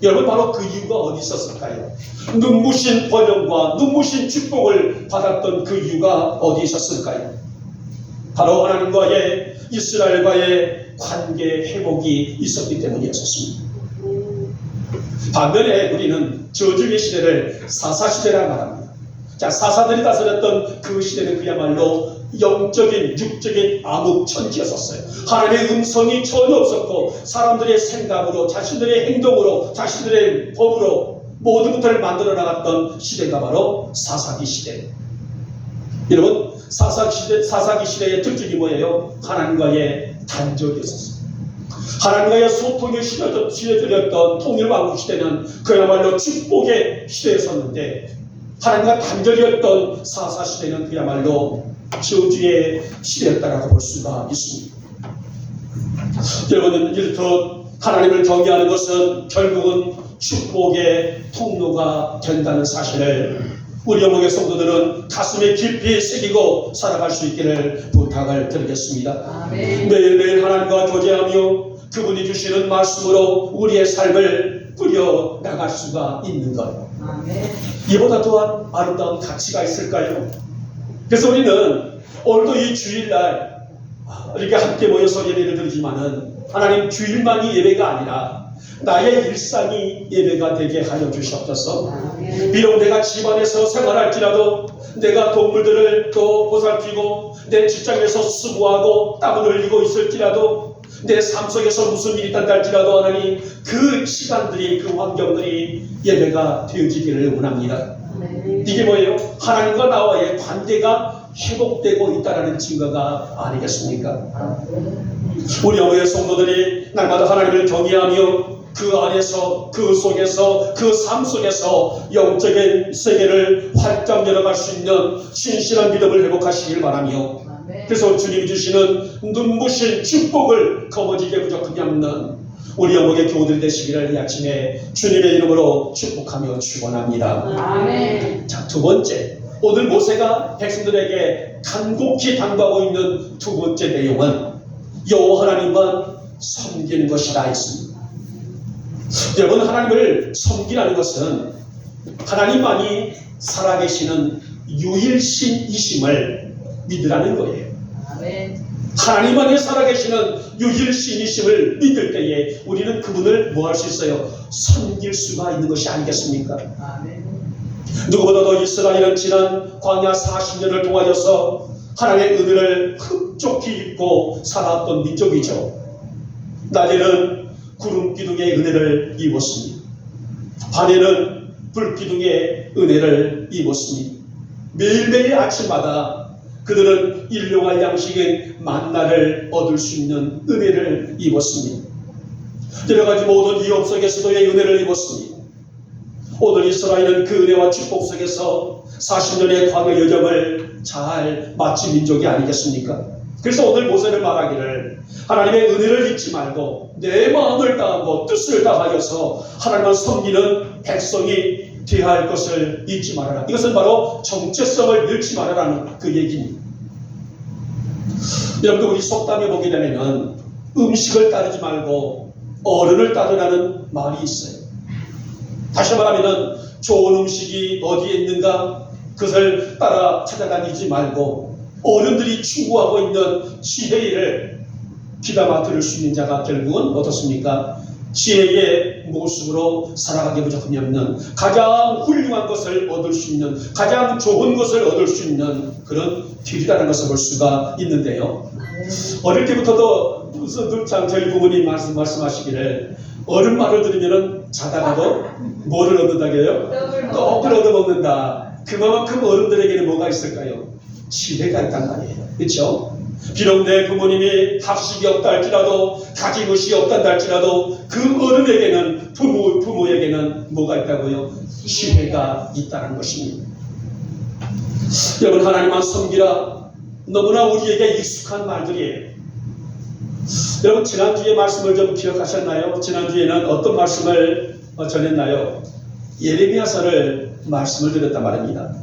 여러분, 바로 그 이유가 어디 있었을까요? 눈부신 번영과 눈부신 축복을 받았던 그 이유가 어디 있었을까요? 바로 하나님과의, 이스라엘과의 관계 회복이 있었기 때문이었습니다. 반면에 우리는 저주의 시대를 사사시대라고 말합니다. 자, 사사들이 다스렸던 그 시대는 그야말로 영적인, 육적인 암흑천지였었어요. 하나님의 음성이 전혀 없었고 사람들의 생각으로, 자신들의 행동으로, 자신들의 법으로 모든 것들을 만들어 나갔던 시대가 바로 사사기 시대. 여러분, 사사기 시대의 특징이 뭐예요? 하나님과의 단절이었었어요. 하나님과의 소통의 시대였던 통일왕국 시대는 그야말로 축복의 시대였었는데, 하나님과 단절이었던 사사 시대는 그야말로 저주의 시대였다라고 볼 수가 있습니다. 여러분, 이렇듯 하나님을 경외하는 것은 결국은 축복의 통로가 된다는 사실을 우리 영혼의 성도들은 가슴에 깊이 새기고 살아갈 수 있기를 부탁을 드리겠습니다. 매일매일 하나님과 교제하며 그분이 주시는 말씀으로 우리의 삶을 뿌려 나갈 수가 있는 것. 아멘. 이보다 더한 아름다운 가치가 있을까요? 그래서 우리는 오늘도 이 주일날 이렇게 함께 모여서 예배를 드리지만은 하나님 주일만이 예배가 아니라 나의 일상이 예배가 되게 하여 주시옵소서. 아멘. 비록 내가 집안에서 생활할지라도 내가 동물들을 또 보살피고 내 직장에서 수고하고 땀을 흘리고 있을지라도 내 삶 속에서 무슨 일이 있단다 할지라도 하나님 그 시간들이 그 환경들이 예배가 되어지기를 원합니다. 아멘. 이게 뭐예요? 하나님과 나와의 관계가 회복되고 있다는 증거가 아니겠습니까? 우리 어머니 성도들이 날마다 하나님을 경외하며 그 안에서 그 속에서 그 삶 속에서 영적인 세계를 활짝 열어갈 수 있는 신실한 믿음을 회복하시길 바라며 아멘. 그래서 주님이 주시는 눈부신 축복을 거머쥐게 부족함이 없는 우리 영목의 교우들 되시기를 이 아침에 주님의 이름으로 축복하며 축원합니다. 아멘. 자, 두 번째, 오늘 모세가 백성들에게 간곡히 당부하고 있는 두 번째 내용은 여호와 하나님만 섬기는 것이라 했습니다. 여러분, 하나님을 섬기라는 것은 하나님만이 살아계시는 유일신이심을 믿으라는 거예요. 아멘. 하나님만이 살아계시는 유일신이심을 믿을 때에 우리는 그분을 뭐 할 수 있어요? 섬길 수가 있는 것이 아니겠습니까? 아멘. 누구보다도 이스라엘은 지난 광야 40년을 통하여서 하나님의 은혜를 흡족히 입고 살았던 민족이죠. 낮에는 구름 기둥의 은혜를 입었습니다. 밤에는 불 기둥의 은혜를 입었습니다. 매일매일 아침마다 그들은 일용할 양식의 만나를 얻을 수 있는 은혜를 입었습니다. 여러 가지 모든 위험 속에서도 은혜를 입었습니다. 오늘 이스라엘은 그 은혜와 축복 속에서 40년의 광야 여정을 잘 마친 민족이 아니겠습니까? 그래서 오늘 모세는 말하기를 하나님의 은혜를 잊지 말고 내 마음을 다하고 뜻을 다하여서 하나님을 섬기는 백성이 되어야 할 것을 잊지 말아라. 이것은 바로 정체성을 잃지 말아라는 그 얘기입니다. 여러분들 우리 속담에 보게 되면 음식을 따르지 말고 어른을 따르라는 말이 있어요. 다시 말하면 좋은 음식이 어디에 있는가 그것을 따라 찾아다니지 말고 어른들이 추구하고 있는 지혜를 귀담아 들을 수 있는 자가 결국은 어떻습니까? 지혜의 모습으로 살아가기 부족함이 없는 가장 훌륭한 것을 얻을 수 있는 가장 좋은 것을 얻을 수 있는 그런 길이라는 것을 볼 수가 있는데요. 어릴 때부터도 늘 저희 부모님 말씀하시기를 어른 말을 들으면 자다가도 뭐를 얻는다고 해요? 떡을 얻어먹는다. 그만큼 어른들에게는 뭐가 있을까요? 지혜가 있단 말이에요. 그렇죠? 비록 내 부모님이 학식이 없다 할지라도 가지무시 없다 할지라도 그 어른에게는 부모에게는 뭐가 있다고요? 지혜가 있다는 것입니다. 여러분, 하나님만 섬기라 너무나 우리에게 익숙한 말들이에요. 여러분, 지난주에 말씀을 좀 기억하셨나요? 지난주에는 어떤 말씀을 전했나요? 예레미야서를 말씀을 드렸단 말입니다.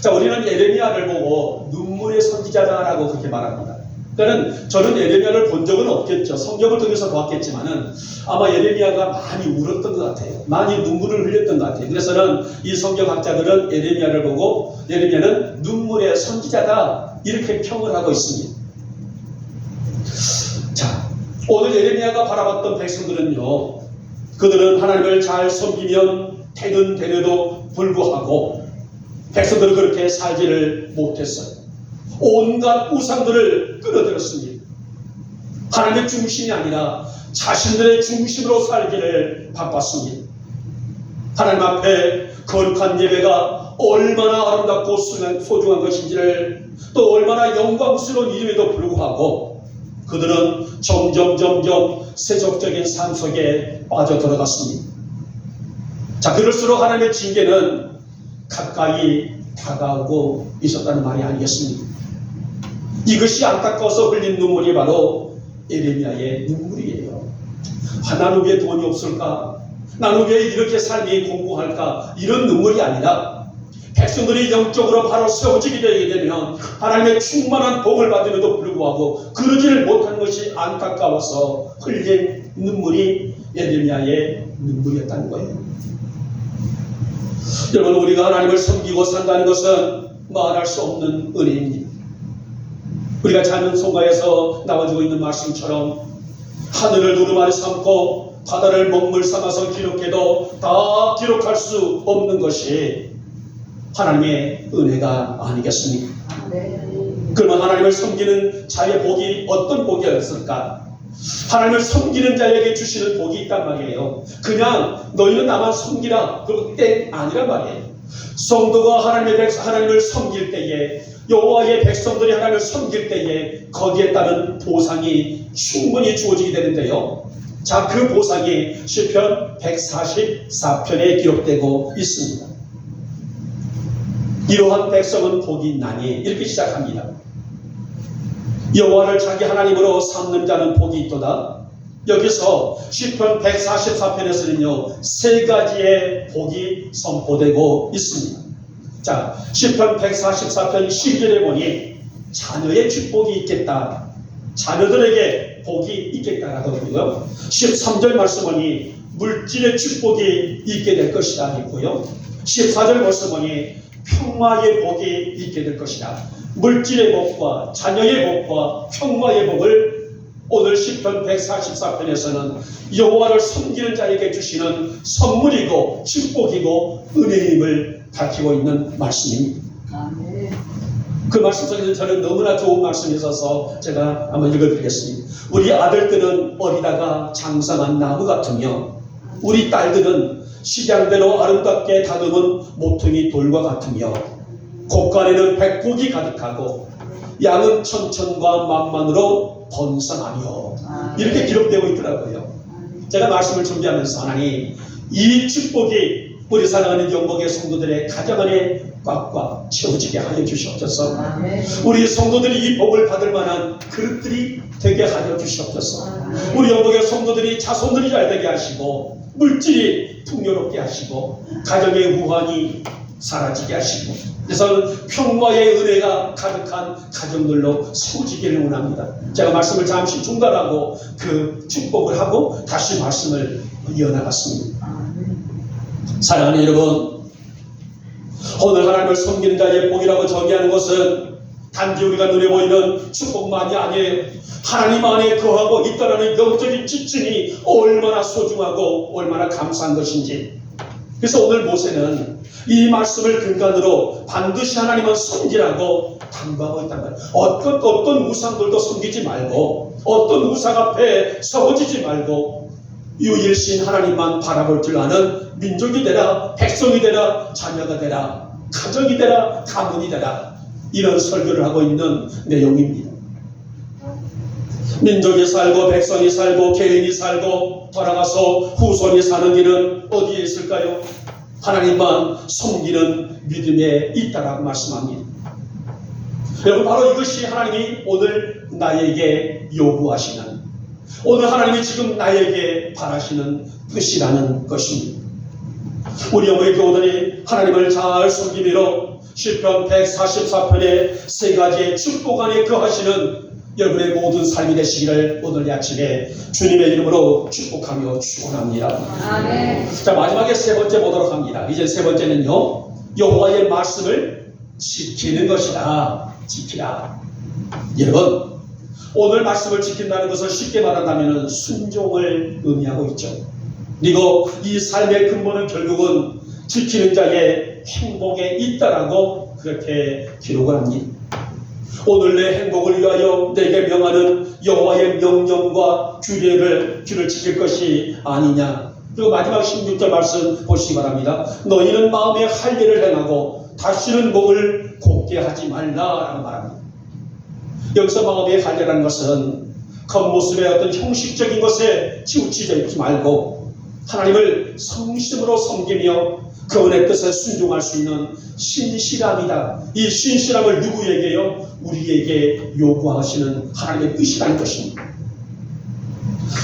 자, 우리는 예레미야를 보고 눈물의 선지자다라고 그렇게 말합니다. 그러니까 저는 예레미야를 본 적은 없겠죠. 성경을 통해서 보았겠지만은 아마 예레미야가 많이 울었던 것 같아요. 많이 눈물을 흘렸던 것 같아요. 그래서는 이 성경학자들은 예레미야를 보고 예레미야는 눈물의 선지자다 이렇게 평을 하고 있습니다. 자, 오늘 예레미야가 바라봤던 백성들은요, 그들은 하나님을 잘 섬기면 되는 되려도 불구하고 백성들은 그렇게 살지를 못했어요. 온갖 우상들을 끌어들였습니다. 하나님의 중심이 아니라 자신들의 중심으로 살기를 바빴습니다. 하나님 앞에 거룩한 예배가 얼마나 아름답고 소중한 것인지를 또 얼마나 영광스러운 일임에도 불구하고 그들은 점점 세속적인 삶 속에 빠져들어갔습니다. 자, 그럴수록 하나님의 징계는 가까이 다가오고 있었다는 말이 아니겠습니까? 이것이 안타까워서 흘린 눈물이 바로 예레미야의 눈물이에요. 나는 왜 돈이 없을까? 나는 왜 이렇게 삶이 공고할까? 이런 눈물이 아니라 백성들이 영적으로 바로 세워지게 되게 되면 하나님의 충만한 복을 받음에도 불구하고 그러지를 못하는 것이 안타까워서 흘린 눈물이 예레미야의 눈물이었다는 거예요. 여러분, 우리가 하나님을 섬기고 산다는 것은 말할 수 없는 은혜입니다. 우리가 찬송가에서 나와주고 있는 말씀처럼 하늘을 두루마리 삼고 바다를 먹물 삼아서 기록해도 다 기록할 수 없는 것이 하나님의 은혜가 아니겠습니까? 아멘. 그러면 하나님을 섬기는 자의 복이 어떤 복이었을까? 하나님을 섬기는 자에게 주시는 복이 있단 말이에요. 그냥 너희는 나만 섬기라 그리고 땡 아니란 말이에요. 성도가 하나님을 섬길 때에, 여호와의 백성들이 하나님을 섬길 때에 거기에 따른 보상이 충분히 주어지게 되는데요. 자, 그 보상이 시편 144편에 기록되고 있습니다. 이러한 백성은 복이 있나니, 이렇게 시작합니다. 여호와를 자기 하나님으로 삼는 자는 복이 있도다. 여기서 시편 144편에서는요 3가지의 복이 선포되고 있습니다. 자, 시편 144편 12절에 보니 자녀의 축복이 있겠다, 자녀들에게 복이 있겠다라고 하고요. 13절 말씀 보니 물질의 축복이 있게 될 것이다 했고요. 14절 말씀 보니 평화의 복이 있게 될 것이다. 물질의 복과 자녀의 복과 평화의 복을 오늘 시편 144편에서는 여호와를 섬기는 자에게 주시는 선물이고 축복이고 은혜임을 밝히고 있는 말씀입니다. 아멘. 그 말씀 속에서 저는 너무나 좋은 말씀이 있어서 제가 한번 읽어드리겠습니다. 우리 아들들은 어리다가 장성한 나무 같으며 우리 딸들은 식양대로 아름답게 다듬은 모퉁이 돌과 같으며 곳간에는 백곡이 가득하고 양은 천천과 만만으로 번성하며, 이렇게 기록되고 있더라고요. 제가 말씀을 준비하면서 하나님, 이 축복이 우리 사랑하는 영목의 성도들의 가정 안에 꽉꽉 채워지게 하여 주시옵소서. 우리 성도들이 이 복을 받을 만한 그릇들이 되게 하여 주시옵소서. 우리 영목의 성도들이 자손들이 잘 되게 하시고 물질이 풍요롭게 하시고 가정의 우환이 사라지게 하시고, 그래서 평화의 은혜가 가득한 가정들로 세워지기를 원합니다. 제가 말씀을 잠시 중단하고 그 축복을 하고 다시 말씀을 이어나갔습니다. 사랑하는 여러분, 오늘 하나님을 섬기는 자의 복이라고 정의하는 것은 단지 우리가 눈에 보이는 축복만이 아니에요. 하나님 안에 거하고 있다는 영적인 지침이 얼마나 소중하고 얼마나 감사한 것인지. 그래서 오늘 모세는 이 말씀을 근간으로 반드시 하나님은 섬기라고 당부하고 있단 말이에요. 어떤 우상들도 섬기지 말고, 어떤 우상 앞에 서거지지 말고 유일신 하나님만 바라볼 줄 아는 민족이 되라, 백성이 되라, 자녀가 되라, 가정이 되라, 가문이 되라, 이런 설교를 하고 있는 내용입니다. 민족이 살고 백성이 살고 개인이 살고 돌아가서 후손이 사는 길은 어디에 있을까요? 하나님만 섬기는 믿음에 있다라고 말씀합니다. 여러분, 바로 이것이 하나님이 오늘 나에게 요구하시는, 오늘 하나님이 지금 나에게 바라시는 뜻이라는 것입니다. 우리 영의 교우들이 하나님을 잘 섬기미로 시편 144편의 3가지의 축복 안에 거하시는 여러분의 모든 삶이 되시기를 오늘 아침에 주님의 이름으로 축복하며 축원합니다. 아멘. 자, 마지막에 3번째 보도록 합니다. 이제 3번째는요, 여호와의 말씀을 지키는 것이다. 지키라. 여러분, 오늘 말씀을 지킨다는 것을 쉽게 말한다면 순종을 의미하고 있죠. 그리고 이 삶의 근본은 결국은 지키는 자의 행복에 있다라고 그렇게 기록을 합니다. 오늘 내 행복을 위하여 내게 명하는 여호와의 명령과 규례를 지킬 것이 아니냐. 그리고 마지막 16절 말씀 보시기 바랍니다. 너희는 마음에 할 일을 행하고 다시는 목을 곱게 하지 말라라고 말합니다. 여기서 마음에 할 일이라는 것은 겉모습의 어떤 형식적인 것에 치우치져 있지 말고 하나님을 성심으로 섬기며 그분의 뜻에 순종할 수 있는 신실함이다. 이 신실함을 누구에게요? 우리에게 요구하시는 하나님의 뜻이라는 것입니다.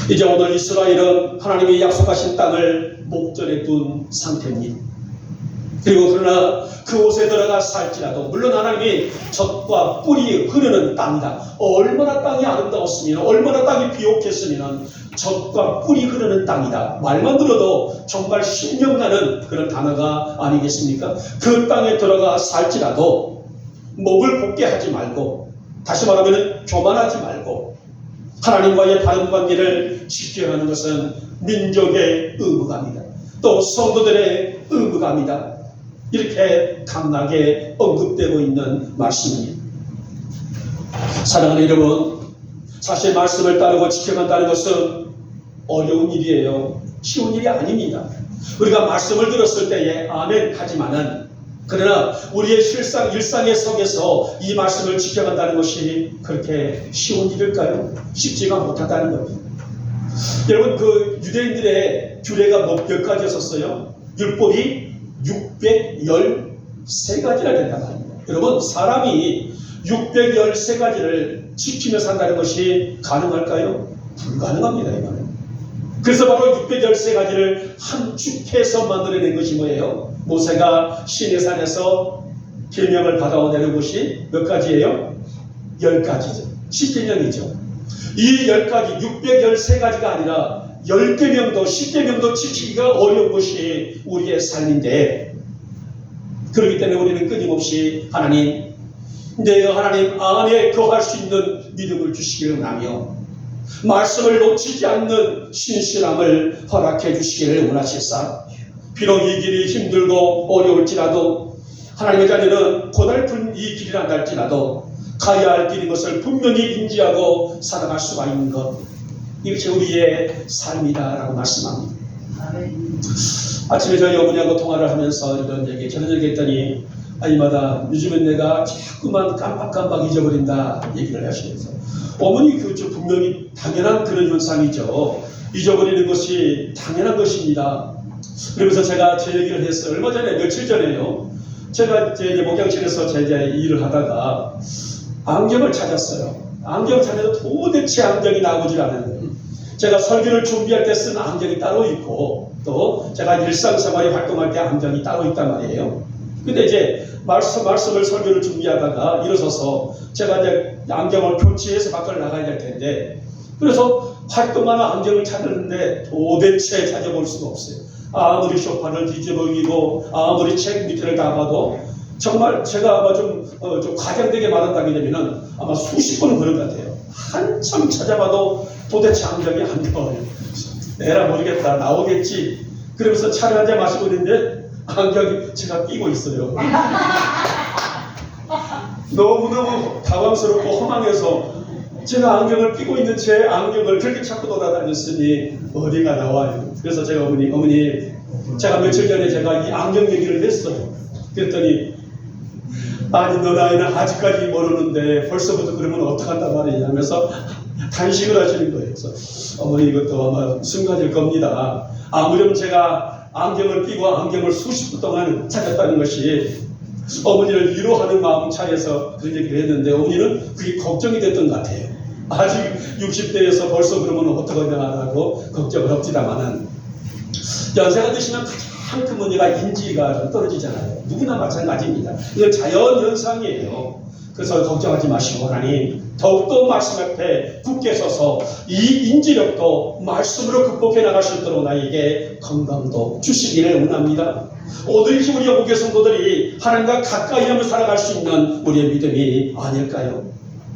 이제 오늘 이스라엘은 하나님이 약속하신 땅을 목전에 둔 상태입니다. 그리고 그러나 그곳에 들어가 살지라도 물론 하나님이 젖과 뿔이 흐르는 땅이다. 얼마나 땅이 아름다웠으면, 얼마나 땅이 비옥했으면 젖과 뿔이 흐르는 땅이다. 말만 들어도 정말 신명나는 그런 단어가 아니겠습니까? 그 땅에 들어가 살지라도 목을 곱게 하지 말고, 다시 말하면 교만하지 말고 하나님과의 바른 관계를 지켜가는 것은 민족의 의무감이다. 또 성도들의 의무감이다. 이렇게 강하게 언급되고 있는 말씀입니다. 사랑하는 여러분, 사실 말씀을 따르고 지켜간다는 것은 어려운 일이에요. 쉬운 일이 아닙니다. 우리가 말씀을 들었을 때에 아멘 하지만은, 그러나 우리의 일상의 속에서 이 말씀을 지켜간다는 것이 그렇게 쉬운 일일까요? 쉽지가 못하다는 겁니다. 여러분, 그 유대인들의 규례가 몇 가지였었어요? 율법이 613가지나 된단 말입니다. 여러분, 사람이 613가지를 지키며 산다는 것이 가능할까요? 불가능합니다, 이거는. 그래서 바로 613가지를 함축해서 만들어낸 것이 뭐예요? 모세가 시내산에서 계명을 받아오는 것이 몇 가지예요? 10가지죠. 10계명이죠. 이 10가지, 613가지가 아니라 10계명도 10계명도 지키기가 어려운 것이 우리의 삶인데, 그렇기 때문에 우리는 끊임없이 하나님, 내가 하나님 안에 거할 수 있는 믿음을 주시기를 원하며 말씀을 놓치지 않는 신실함을 허락해 주시기를 원하시사, 비록 이 길이 힘들고 어려울지라도 하나님의 자녀는 고달픈 이 길이라 할지라도 가야 할 길인 것을 분명히 인지하고 살아갈 수가 있는 것, 이것이 우리의 삶이다라고 말씀합니다. 아침에 저희 어머니하고 통화를 하면서 이런 얘기, 저런 얘기 했더니 아이마다 요즘엔 내가 자꾸만 깜빡깜빡 잊어버린다 얘기를 하시면서, 어머니 그저 분명히 당연한 그런 현상이죠. 잊어버리는 것이 당연한 것입니다. 그러면서 제가 제 얘기를 했어요. 얼마 전에, 며칠 전에요. 제가 이제 목양실에서 제 일을 하다가 안경을 찾았어요. 안경 찾아도 도대체 안경이 나오질 않아요. 제가 설교를 준비할 때 쓴 안경이 따로 있고, 또 제가 일상생활에 활동할 때 안경이 따로 있단 말이에요. 근데 이제 말씀을 설교를 준비하다가 일어서서 제가 이제 안경을 교체해서 밖을 나가야 될 텐데, 그래서 활동하는 안경을 찾았는데 도대체 찾아볼 수가 없어요. 아무리 소파를 뒤집어기고 아무리 책 밑에를 다 봐도 정말 제가 아마 좀 과장되게 말한다게 되면은 아마 수십 번은 그런 것 같아요. 한참 찾아봐도 도대체 안경이 안 나와요. 내라 모르겠다, 나오겠지. 그러면서 차를 한잔 마시고 있는데 안경이 제가 끼고 있어요. 너무너무 당황스럽고 허망해서 제가 안경을 끼고 있는 제 안경을 그렇게 찾고 돌아다녔으니 어디가 나와요. 그래서 제가 어머니 제가 며칠 전에 제가 이 안경 얘기를 했어요. 그랬더니 아니 너 나이는 아직까지 모르는데 벌써부터 그러면 어떡한단 말이냐 하면서 단식을 하시는 거예요. 그래서 어머니 이것도 아마 순간일 겁니다. 아무렴 제가 안경을 끼고 안경을 수십 분 동안 찾았다는 것이 어머니를 위로하는 마음 차에서 그런 얘기를 했는데, 어머니는 그게 걱정이 됐던 것 같아요. 아직 60대에서 벌써 그러면 어떡하냐라고 걱정을 합니다만은, 연세가 드시면 가장 큰 문제가 인지가 좀 떨어지잖아요. 누구나 마찬가지입니다. 이건 자연 현상이에요. 그래서 걱정하지 마시고 하나님 더욱더 말씀 앞에 굳게 서서 이 인지력도 말씀으로 극복해 나갈 수 있도록 나에게 건강도 주시기를 원합니다. 오늘이 우리 영국의 성도들이 하나님과 가까이 하며 살아갈 수 있는 우리의 믿음이 아닐까요?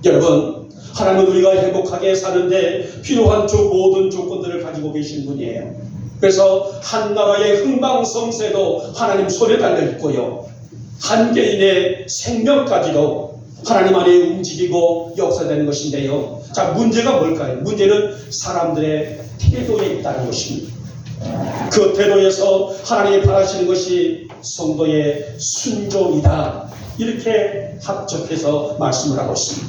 여러분, 하나님은 우리가 행복하게 사는데 필요한 모든 조건들을 가지고 계신 분이에요. 그래서 한 나라의 흥망성쇠도 하나님 손에 달려있고요, 한 개인의 생명까지도 하나님 안에 움직이고 역사되는 것인데요. 자, 문제가 뭘까요? 문제는 사람들의 태도에 있다는 것입니다. 그 태도에서 하나님이 바라시는 것이 성도의 순종이다. 이렇게 합적해서 말씀을 하고 있습니다.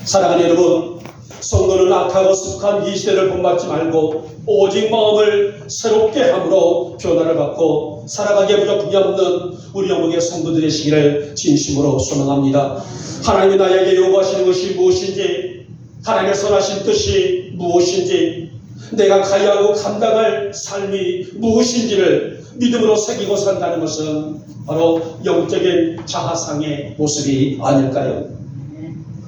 사랑하는 여러분, 성도는 악하고 습한 이 시대를 본받지 말고 오직 마음을 새롭게 함으로 변화를 받고 살아가기에 부족함이 없는 우리 영국의 성도들 되시기를 진심으로 소망합니다. 하나님이 나에게 요구하시는 것이 무엇인지, 하나님의 선하신 뜻이 무엇인지, 내가 가야 하고 감당할 삶이 무엇인지를 믿음으로 새기고 산다는 것은 바로 영적인 자아상의 모습이 아닐까요?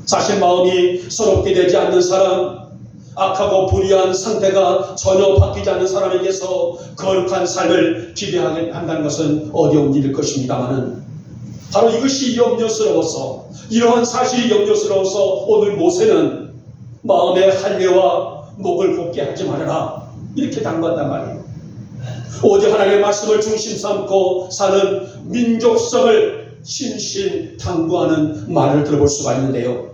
자신 마음이 서럽게 되지 않는 사람, 악하고 불의한 상태가 전혀 바뀌지 않는 사람에게서 거룩한 삶을 기대하게 한다는 것은 어려운 일일 것입니다마는 바로 이것이 염려스러워서, 이러한 사실이 염려스러워서 오늘 모세는 마음의 할례와 목을 곱게 하지 말아라 이렇게 당부한단 말이에요. 오직 하나님의 말씀을 중심 삼고 사는 민족성을 신신당부하는 말을 들어볼 수가 있는데요.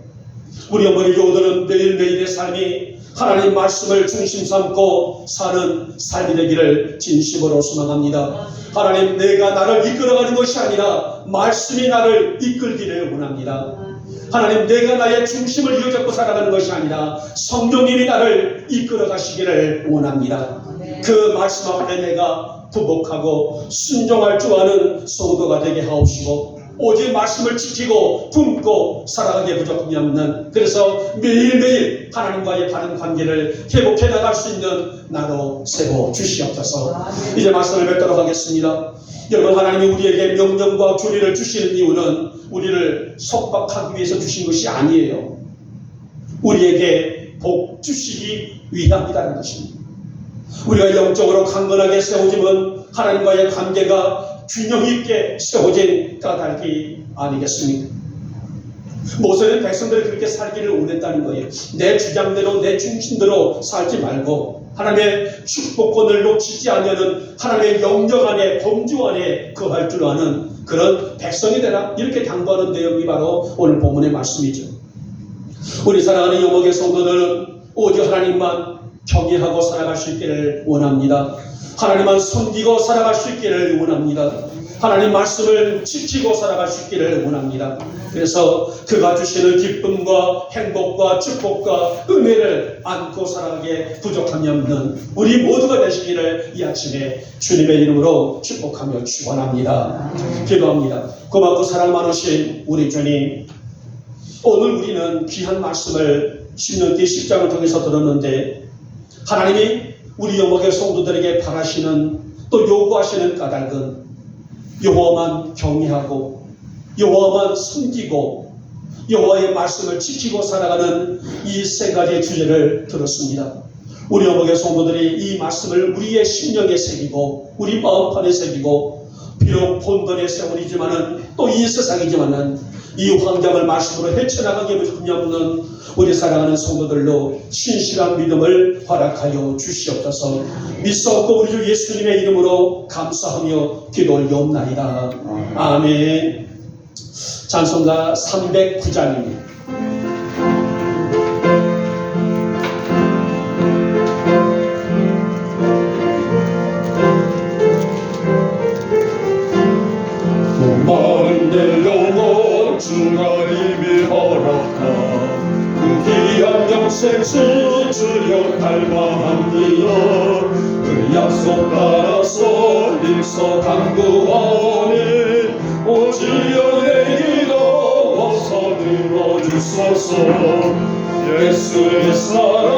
우리 어머니 교우들은 매일매일의 삶이 하나님 말씀을 중심 삼고 사는 삶이 되기를 진심으로 소망합니다. 하나님, 내가 나를 이끌어가는 것이 아니라 말씀이 나를 이끌기를 원합니다. 하나님, 내가 나의 중심을 이어잡고 살아가는 것이 아니라 성령님이 나를 이끌어 가시기를 원합니다. 그 말씀 앞에 내가 부복하고 순종할 줄 아는 성도가 되게 하옵시고, 오직 말씀을 지키고 품고 살아가기에 부족함이 없는, 그래서 매일매일 하나님과의 바른 관계를 회복해 나갈 수 있는 나로 세워 주시옵소서. 이제 말씀을 뵙도록 하겠습니다. 여러분, 하나님이 우리에게 명령과 규례를 주시는 이유는 우리를 속박하기 위해서 주신 것이 아니에요. 우리에게 복 주시기 위함이라는 것입니다. 우리가 영적으로 강건하게 세워지면 하나님과의 관계가 균형 있게 세워진 까닭이 아니겠습니까? 모세는 백성들이 그렇게 살기를 원했다는 거예요. 내 주장대로, 내 중심대로 살지 말고 하나님의 축복권을 놓치지 않으면 하나님의 영역 안에, 범주 안에 거할 줄 아는 그런 백성이 되라, 이렇게 당부하는 내용이 바로 오늘 본문의 말씀이죠. 우리 사랑하는 영역의 성도들은 오직 하나님만 경외하고 살아갈 수 있기를 원합니다. 하나님만 섬기고 살아갈 수 있기를 원합니다. 하나님 말씀을 지키고 살아갈 수 있기를 원합니다. 그래서 그가 주시는 기쁨과 행복과 축복과 은혜를 안고 살아가기에 부족함이 없는 우리 모두가 되시기를 이 아침에 주님의 이름으로 축복하며 축원합니다. 기도합니다. 고맙고 사랑 많으신 우리 주님, 오늘 우리는 귀한 말씀을 신명기 10장을 통해서 들었는데, 하나님이 우리 영역의 성도들에게 바라시는, 또 요구하시는 까닭은 여호와만 경외하고 여호와만 섬기고 여호와의 말씀을 지키고 살아가는 이 세 가지의 주제를 들었습니다. 우리 영역의 성도들이 이 말씀을 우리의 심령에 새기고 우리 마음판에 새기고, 비록 본돈의 세월이지만은 또 이 세상이지만은 이 환경을 말씀으로 헤쳐나가기에 부족함이 없는 우리 사랑하는 성도들로 신실한 믿음을 허락하여 주시옵소서. 믿사옵고 우리 주 예수님의 이름으로 감사하며 기도 올려옵나이다. 아멘. 찬송가 309장입니다. 목마른 대로고 주님이 허락한 그 귀한 영생 주여 닮아합니다. 그 약속 따라서 일서 강구하오니 오지여 내 기도 어서 들어주소서. 예수의 사랑,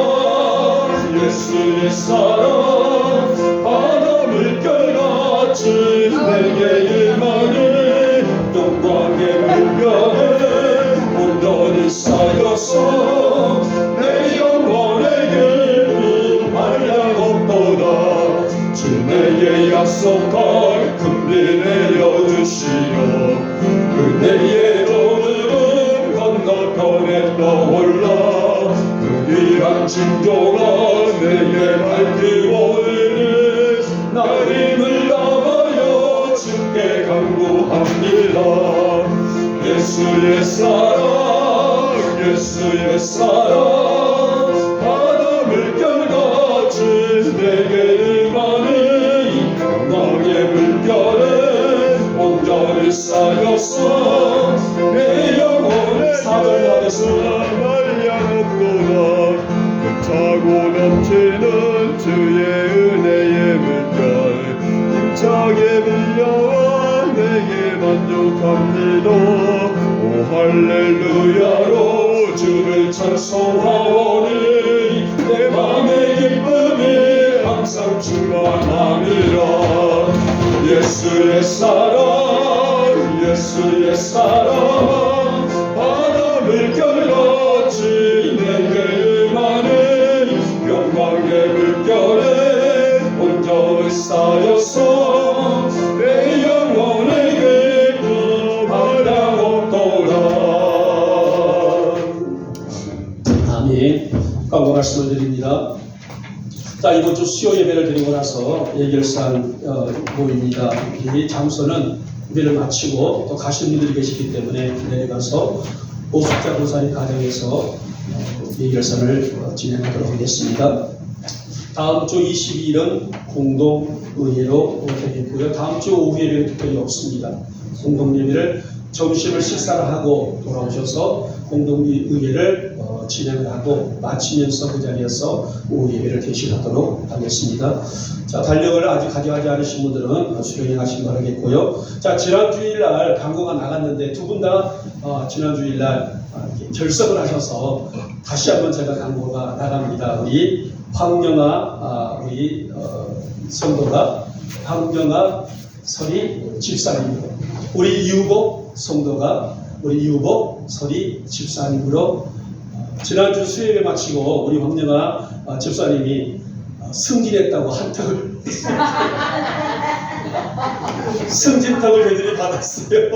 예수의 사랑, 바다 물결같이 내게 임하니 영광의 물결에 온전히 쌓여서 내 영혼에게 한량 없도다. 주 내게 약속할 금비 내려주시어 그대의 도들은 건너편에 떠올라 그 귀한 징조가 내게 밝히고 이르니 날 힘을 다하여 주께 간구합니다. 예수의 사랑, 예수의 사랑, 바다 물결같이 내게 임하니 영광의 물결에 온전히 쌓여서 내 영혼의 사절나에서 말량없도다. 타고 넘치는 주의 은혜의 물결 힘차게 밀려와 내게 만족합니다. 오 할렐루야로 주를 찬송하오니 내 맘의 기쁨이 항상 충만함이라. 예수의 사랑 예수의 사랑 바람을 결같이 내게 임하네 영광의 물결에 혼자 쌓여서 내 영혼에게 구하옵도다. 아멘. 광고 말씀을 드립니다. 자, 이번 주 수요 예배를 드리고 나서 예결산 모입니다. 이 장소는 예배를 마치고 또 가시는 분들이 계시기 때문에 내려가서 오숙자 보살이 가정에서 예결산을 진행하도록 하겠습니다. 다음 주 22일은 공동의회로 되겠고요. 다음 주 오후 예배는 특별히 없습니다. 공동예배를 점심을 식사를 하고 돌아오셔서 공동의회를 진행을 하고 마치면서 그 자리에서 오후 예배를 개시하도록 하겠습니다. 자, 달력을 아직 가져가지 않으신 분들은 수령해 가시기 바라겠고요. 자, 지난 주일날 광고가 나갔는데 두 분 다 지난 주일날 결석을 하셔서 다시 한번 제가 광고가 나갑니다. 우리 황영아 우리 성도가 황영아 설이 집사님으로, 우리 이우복 성도가 우리 이우복 설이 집사님으로 지난주 수요일에 마치고 우리 황영아 집사님이 승진했다고 한턱을 승진턱을 저희들이 받았어요.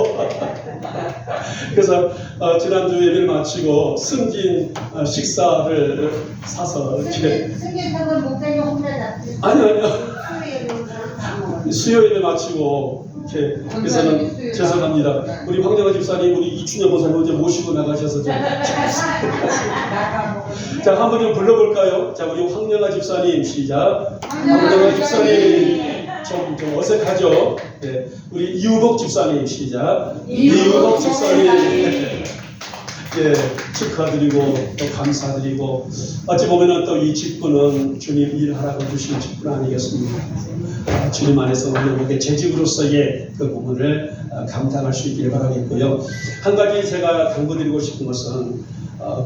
그래서 지난주 예배를 마치고 승진 식사를 사서 이렇게 승계탑은 목사님 혼자 잡지. 아니요 수요 예배 마치고 이렇게 그래서는 죄송합니다. 우리 황정아 집사님, 우리 이춘영 목사님 어제 모시고 나가셔서 좀 자, 한번 좀 불러볼까요? 자, 우리 황정아 집사님 시작. 황정아 집사님 좀 어색하죠? 네. 우리 이우복 집사님 시작. 이우복 집사님. 예, 축하드리고 또 감사드리고 어찌 보면은 또 이 직분은 주님 일하라고 주신 직분 아니겠습니까? 주님 안에서 우리에게 제 집으로서의 그 부분을 감당할 수 있기를 바라겠고요. 한 가지 제가 당부드리고 싶은 것은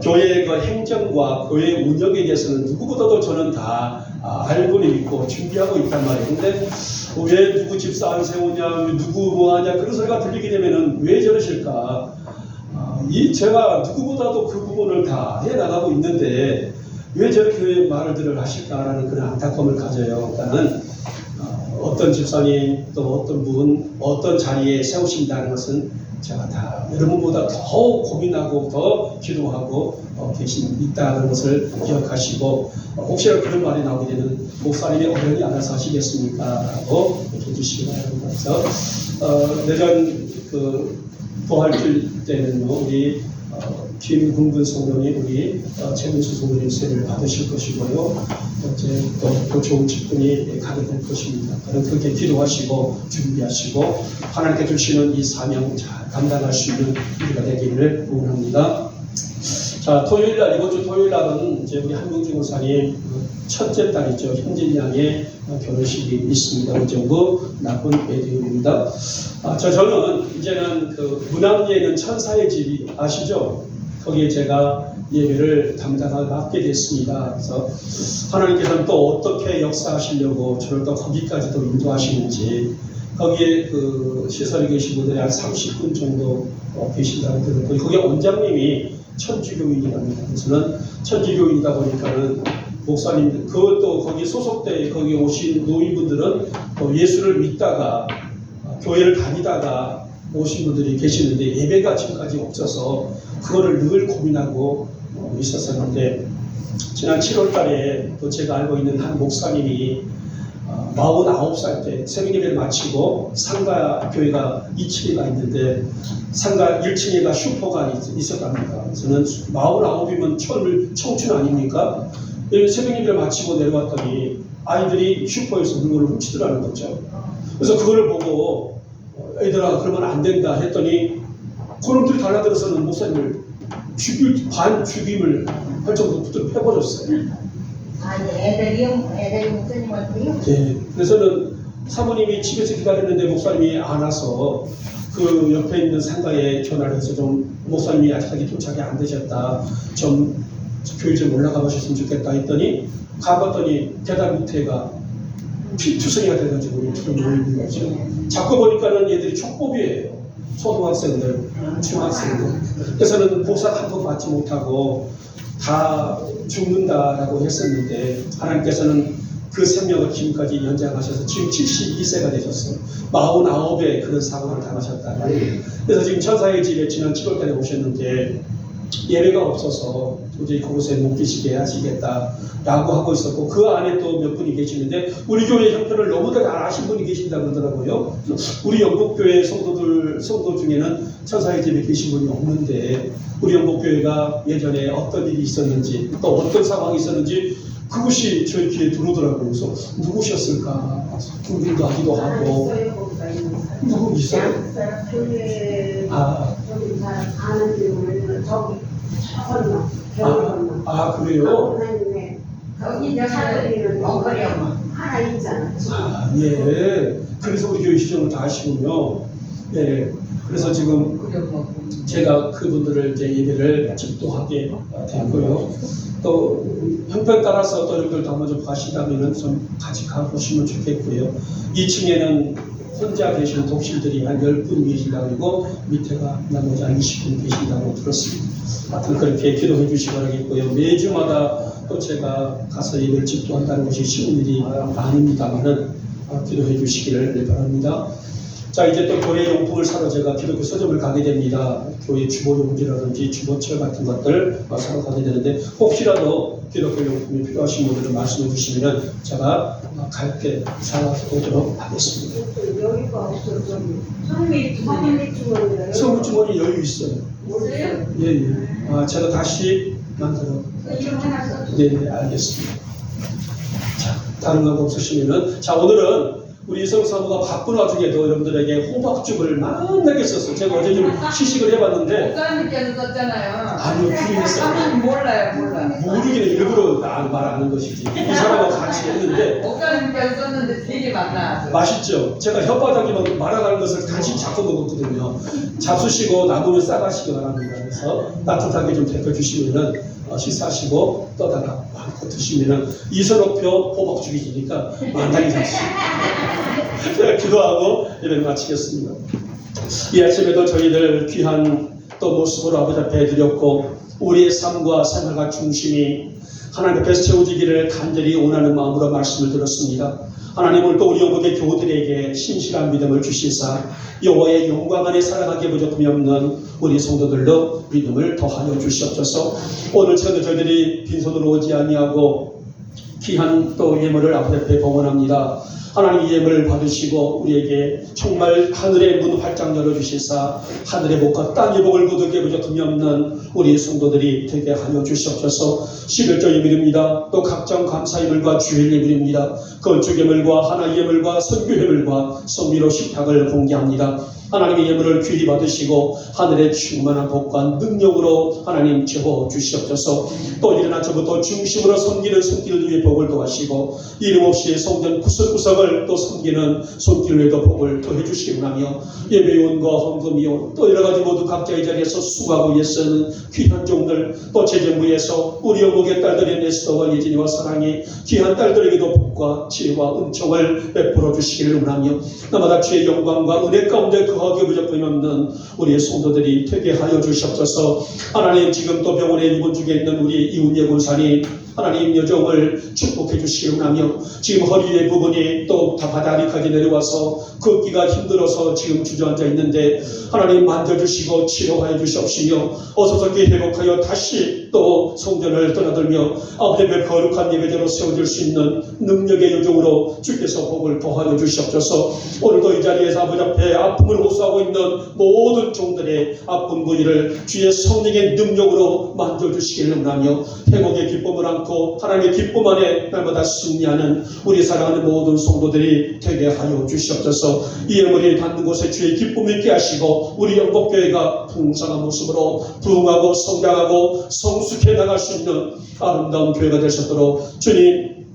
교회의 그 행정과 교회 운영에 대해서는 누구보다도 저는 다 알고는 있고 준비하고 있단 말이에요. 근데 왜 누구 집사 안 세우냐, 누구 뭐 하냐 그런 소리가 들리게 되면은 왜 저러실까? 제가 누구보다도 그 부분을 다 해나가고 있는데 왜 저렇게 말들을 하실까라는 그런 안타까움을 가져요. 그러니까는 어떤 집사님 또 어떤 분 어떤 자리에 세우신다는 것은 제가 다 여러분보다 더 고민하고 더 기도하고 있다는 것을 기억하시고 혹시라도 그런 말이 나오게 되면 목사님이 어련히 알아서 하시겠습니까? 라고 이렇게 해주시기 바랍니다. 그래서 내년 부활절 때는요, 우리 김훈근 성도님, 우리 최민수 성도님 세를 받으실 것이고요. 어째 또 좋은 직분이 가게 될 것입니다. 그런 그렇게 기도하시고 준비하시고 하나님께 주시는 이 사명 잘 감당할 수 있는 우리가 되기를 원합니다. 자, 토요일날, 이번 주 토요일날은 이제 우리 한명주 목사님 첫째 딸이죠. 현진 양의 결혼식이 있습니다. 의정부 나쁜 에디움입니다. 저는 이제는 문학예는 천사의 집이 아시죠? 거기에 제가 예배를 맡게 됐습니다. 그래서 하나님께서는 또 어떻게 역사하시려고 저를 또 거기까지도 인도하시는지, 거기에 시설에 계신 분들이 한 30분 정도 계신다고 들었고, 거기 원장님이 천주교인이랍니다. 그래서는 천주교인이다 보니까는 목사님들, 그것도 거기 소속돼 거기 오신 노인분들은 예수를 믿다가 교회를 다니다가 오신 분들이 계시는데 예배가 지금까지 없어서 그거를 늘 고민하고 있었었는데, 지난 7월 달에 또 제가 알고 있는 한 목사님이 49살 때 새벽 예배를 마치고 상가 교회가 2층에가 있는데 상가 1층에가 슈퍼가 있었답니다. 저는 49이면 청춘 아닙니까? 새벽 예배를 마치고 내려왔더니 아이들이 슈퍼에서 물건을 훔치더라는 거죠. 그래서 그거를 보고 애들아 그러면 안 된다 했더니 그놈들이 달라들어서는 목사님을 죽임을 할 정도부터 해버렸어요. 애들이 목사님한테요? 네. 그래서는 사모님이 집에서 기다렸는데 목사님이 안 와서 그 옆에 있는 상가에 전화를 해서 좀 목사님이 아직까지 도착이 안 되셨다. 좀 교회 좀 올라가 보셨으면 좋겠다 했더니 가봤더니 계단 밑에가 피투성이가 돼가지고 모이는 거죠. 자꾸 보니까는 얘들이 촉법이에요. 초등학생들, 중학생들. 그래서는 보살 한 번 받지 못하고 다 죽는다라고 했었는데 하나님께서는 그 생명을 지금까지 연장하셔서 지금 72세가 되셨어요. 49의 그런 사고를 당하셨다. 그래서 지금 천사의 집에 지난 7월달에 오셨는데 예배가 없어서 도저히 그곳에 못 계시게 하시겠다라고 하고 있었고 그 안에 또 몇 분이 계시는데 우리 교회 형편을 너무나 잘 아신 분이 계신다 그러더라고요. 우리 영국교회 성도 중에는 천사의 집에 계신 분이 없는데 우리 영국교회가 예전에 어떤 일이 있었는지 또 어떤 상황이 있었는지 그것이 저희 귀에 들어오더라고요. 그래서 누구셨을까 궁금하기도 하고. 누구 있어요? 교회 아, 저기 잘 아는 이름을 저기 건너 그래요? 거기 사람들이는 엉거리 엄마 하나 있잖아. 아, 예. 그래서 우리 교회 시정을 다 아시군요. 예. 그래서 지금 제가 그분들을 이제 예배를 집도하게 됐고요. 또 형편 따라서 또 여러분들 한번 좀 가시다면은 좀 같이 가보시면 좋겠고요. 2층에는 혼자 계신 독실들이 한 10분 계신다고 그러고 밑에가 나머지 한 20분 계신다고 들었습니다. 하여튼 그렇게 기도해 주시기 바라겠고요. 매주마다 또 제가 가서 예배를 집도한다는 것이 쉬운 일이 아닙니다만은 기도해 주시기를 바랍니다. 자, 이제 또 교회 용품을 사러 제가 기독교 서점을 가게 됩니다. 교회 주보용지라든지 주보철 같은 것들 사러 가게 되는데 혹시라도 기독교 용품이 필요하신 분들은 말씀해 주시면 제가 갈 때 사오도록 하겠습니다. 여기가 없어 저기 성미 주머니래요. 성우 주머니 여유 있어요. 있어요? 예. 제가 다시 만들어. 이름 하나 써. 네, 알겠습니다. 자, 다른 거 없으시면은 자, 오늘은 우리 성사모가 바쁜 와중에도 여러분들에게 호박죽을 만나게 썼어요. 제가 어제 좀 시식을 해봤는데 목사님께서 썼잖아요. 아니요, 부인했어요. 몰라요. 모르기는 일부러 말하는 것이지. 이 사람하고 같이 했는데 목사님께서 썼는데 되게 많아. 맛있죠? 제가 혓바닥이 막 말아가는 것을 간신히 잡고 먹었거든요. 잡수시고 남으면 싸가시기 바랍니다. 그래서 따뜻하게 좀 데펴주시면은 식사하시고 떠다가 많고 드시면은 이선옥표 호박죽이니까 만당히 잡수시고 기도하고 예배를 마치겠습니다. 이 아침에도 저희들 귀한 또 모습으로 아버지 앞에 드렸고 우리의 삶과 생활과 중심이 하나님 앞에 세워지기를 간절히 원하는 마음으로 말씀을 들었습니다. 하나님은 또 우리 영국의 교우들에게 신실한 믿음을 주시사 여호와의 영광 안에 살아가기에 부족함이 없는 우리 성도들로 믿음을 더하여 주시옵소서. 오늘 저희들이 빈손으로 오지 아니하고 귀한 또 예물을 아버지 앞에 봉헌합니다. 하나님 예물을 받으시고 우리에게 정말 하늘의 문 활짝 열어주시사 하늘의 복과 땅의 복을 거두기에 부족함이 없는 우리 성도들이 되게 하여 주시옵소서. 11조 예물입니다. 또 각종 감사 예물과 주일 예물입니다. 건축 예물과 하나 예물과 선교 예물과 성미로 식탁을 공개합니다. 하나님의 예물을 귀히 받으시고 하늘의 충만한 복과 능력으로 하나님 채워 주시옵소서. 또 일어나 저부터 중심으로 섬기는 손길 위에 복을 더하시고 이름 없이 성전 구석구석을 또 섬기는 손길 위에도 복을 더해 주시기 원하며 예배위원과 헌금위원 또 여러가지 모두 각자의 자리에서 수고하고 애쓰는 귀한 종들 또 재정부에서 우리 영국의 딸들의 네스더와 예진이와 사랑이 귀한 딸들에게도 복과 지혜와 은총을 베풀어 주시기를 원하며 나마다 주의 영광과 은혜 가운데 거하기 부족함이 없는 우리의 성도들이 되게 하여 주시옵소서. 하나님 지금 또 병원에 입원 중에 있는 우리 이훈예 군사님 하나님 여정을 축복해 주시기 원하며 지금 허리의 부분이 또 다 바다리까지 내려와서 걷기가 힘들어서 지금 주저앉아 있는데 하나님 만져주시고 치료하여 주시옵시며 어서서기 회복하여 다시 또 성전을 떠나들며 아버지의 거룩한 예배대로 세워질 수 있는 능력의 여정으로 주께서 복을 더하여 주시옵소서. 오늘도 이 자리에서 아버지 앞에 아픔을 호소하고 있는 모든 종들의 아픈 부위를 주의 성령의 능력으로 만져주시기를 원하며 회복의 기쁨을 안고 하나님의 기쁨 안에 날마다 승리하는 우리 사랑하는 모든 성도들이 되게 하여 주시옵소서. 이 예물이 받는 곳에 주의 기쁨 있게 하시고 우리 영복교회가 풍성한 모습으로 부흥하고 성장하고 성숙해 나갈 수 있는 아름다운 교회가 될 수 있도록 주님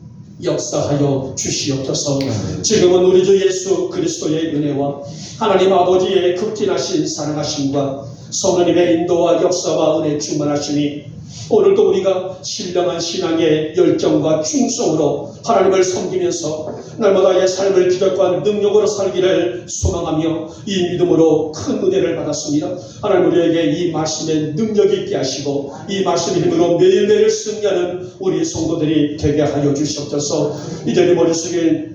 역사하여 주시옵소서. 지금은 우리 주 예수 그리스도의 은혜와 하나님 아버지의 극진하신 사랑하심과 성령님의 인도와 역사와 은혜 충만하시니 오늘도 우리가 신령한 신앙의 열정과 충성으로 하나님을 섬기면서 날마다의 삶을 기적과 능력으로 살기를 소망하며 이 믿음으로 큰 은혜를 받았습니다. 하나님 우리에게 이 말씀의 능력이 있게 하시고 이 말씀의 힘으로 매일매일 승리하는 우리 성도들이 되게 하여 주시옵소서. 이제 내 머릿속에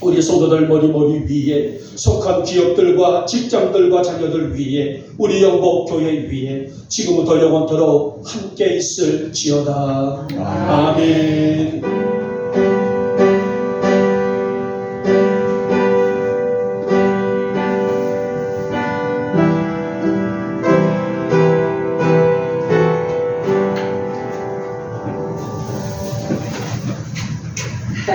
우리 성도들 머리 위에 속한 기업들과 직장들과 자녀들 위에 우리 영복교회 위에 지금부터 영원토록 함께 있을지어다. 아멘.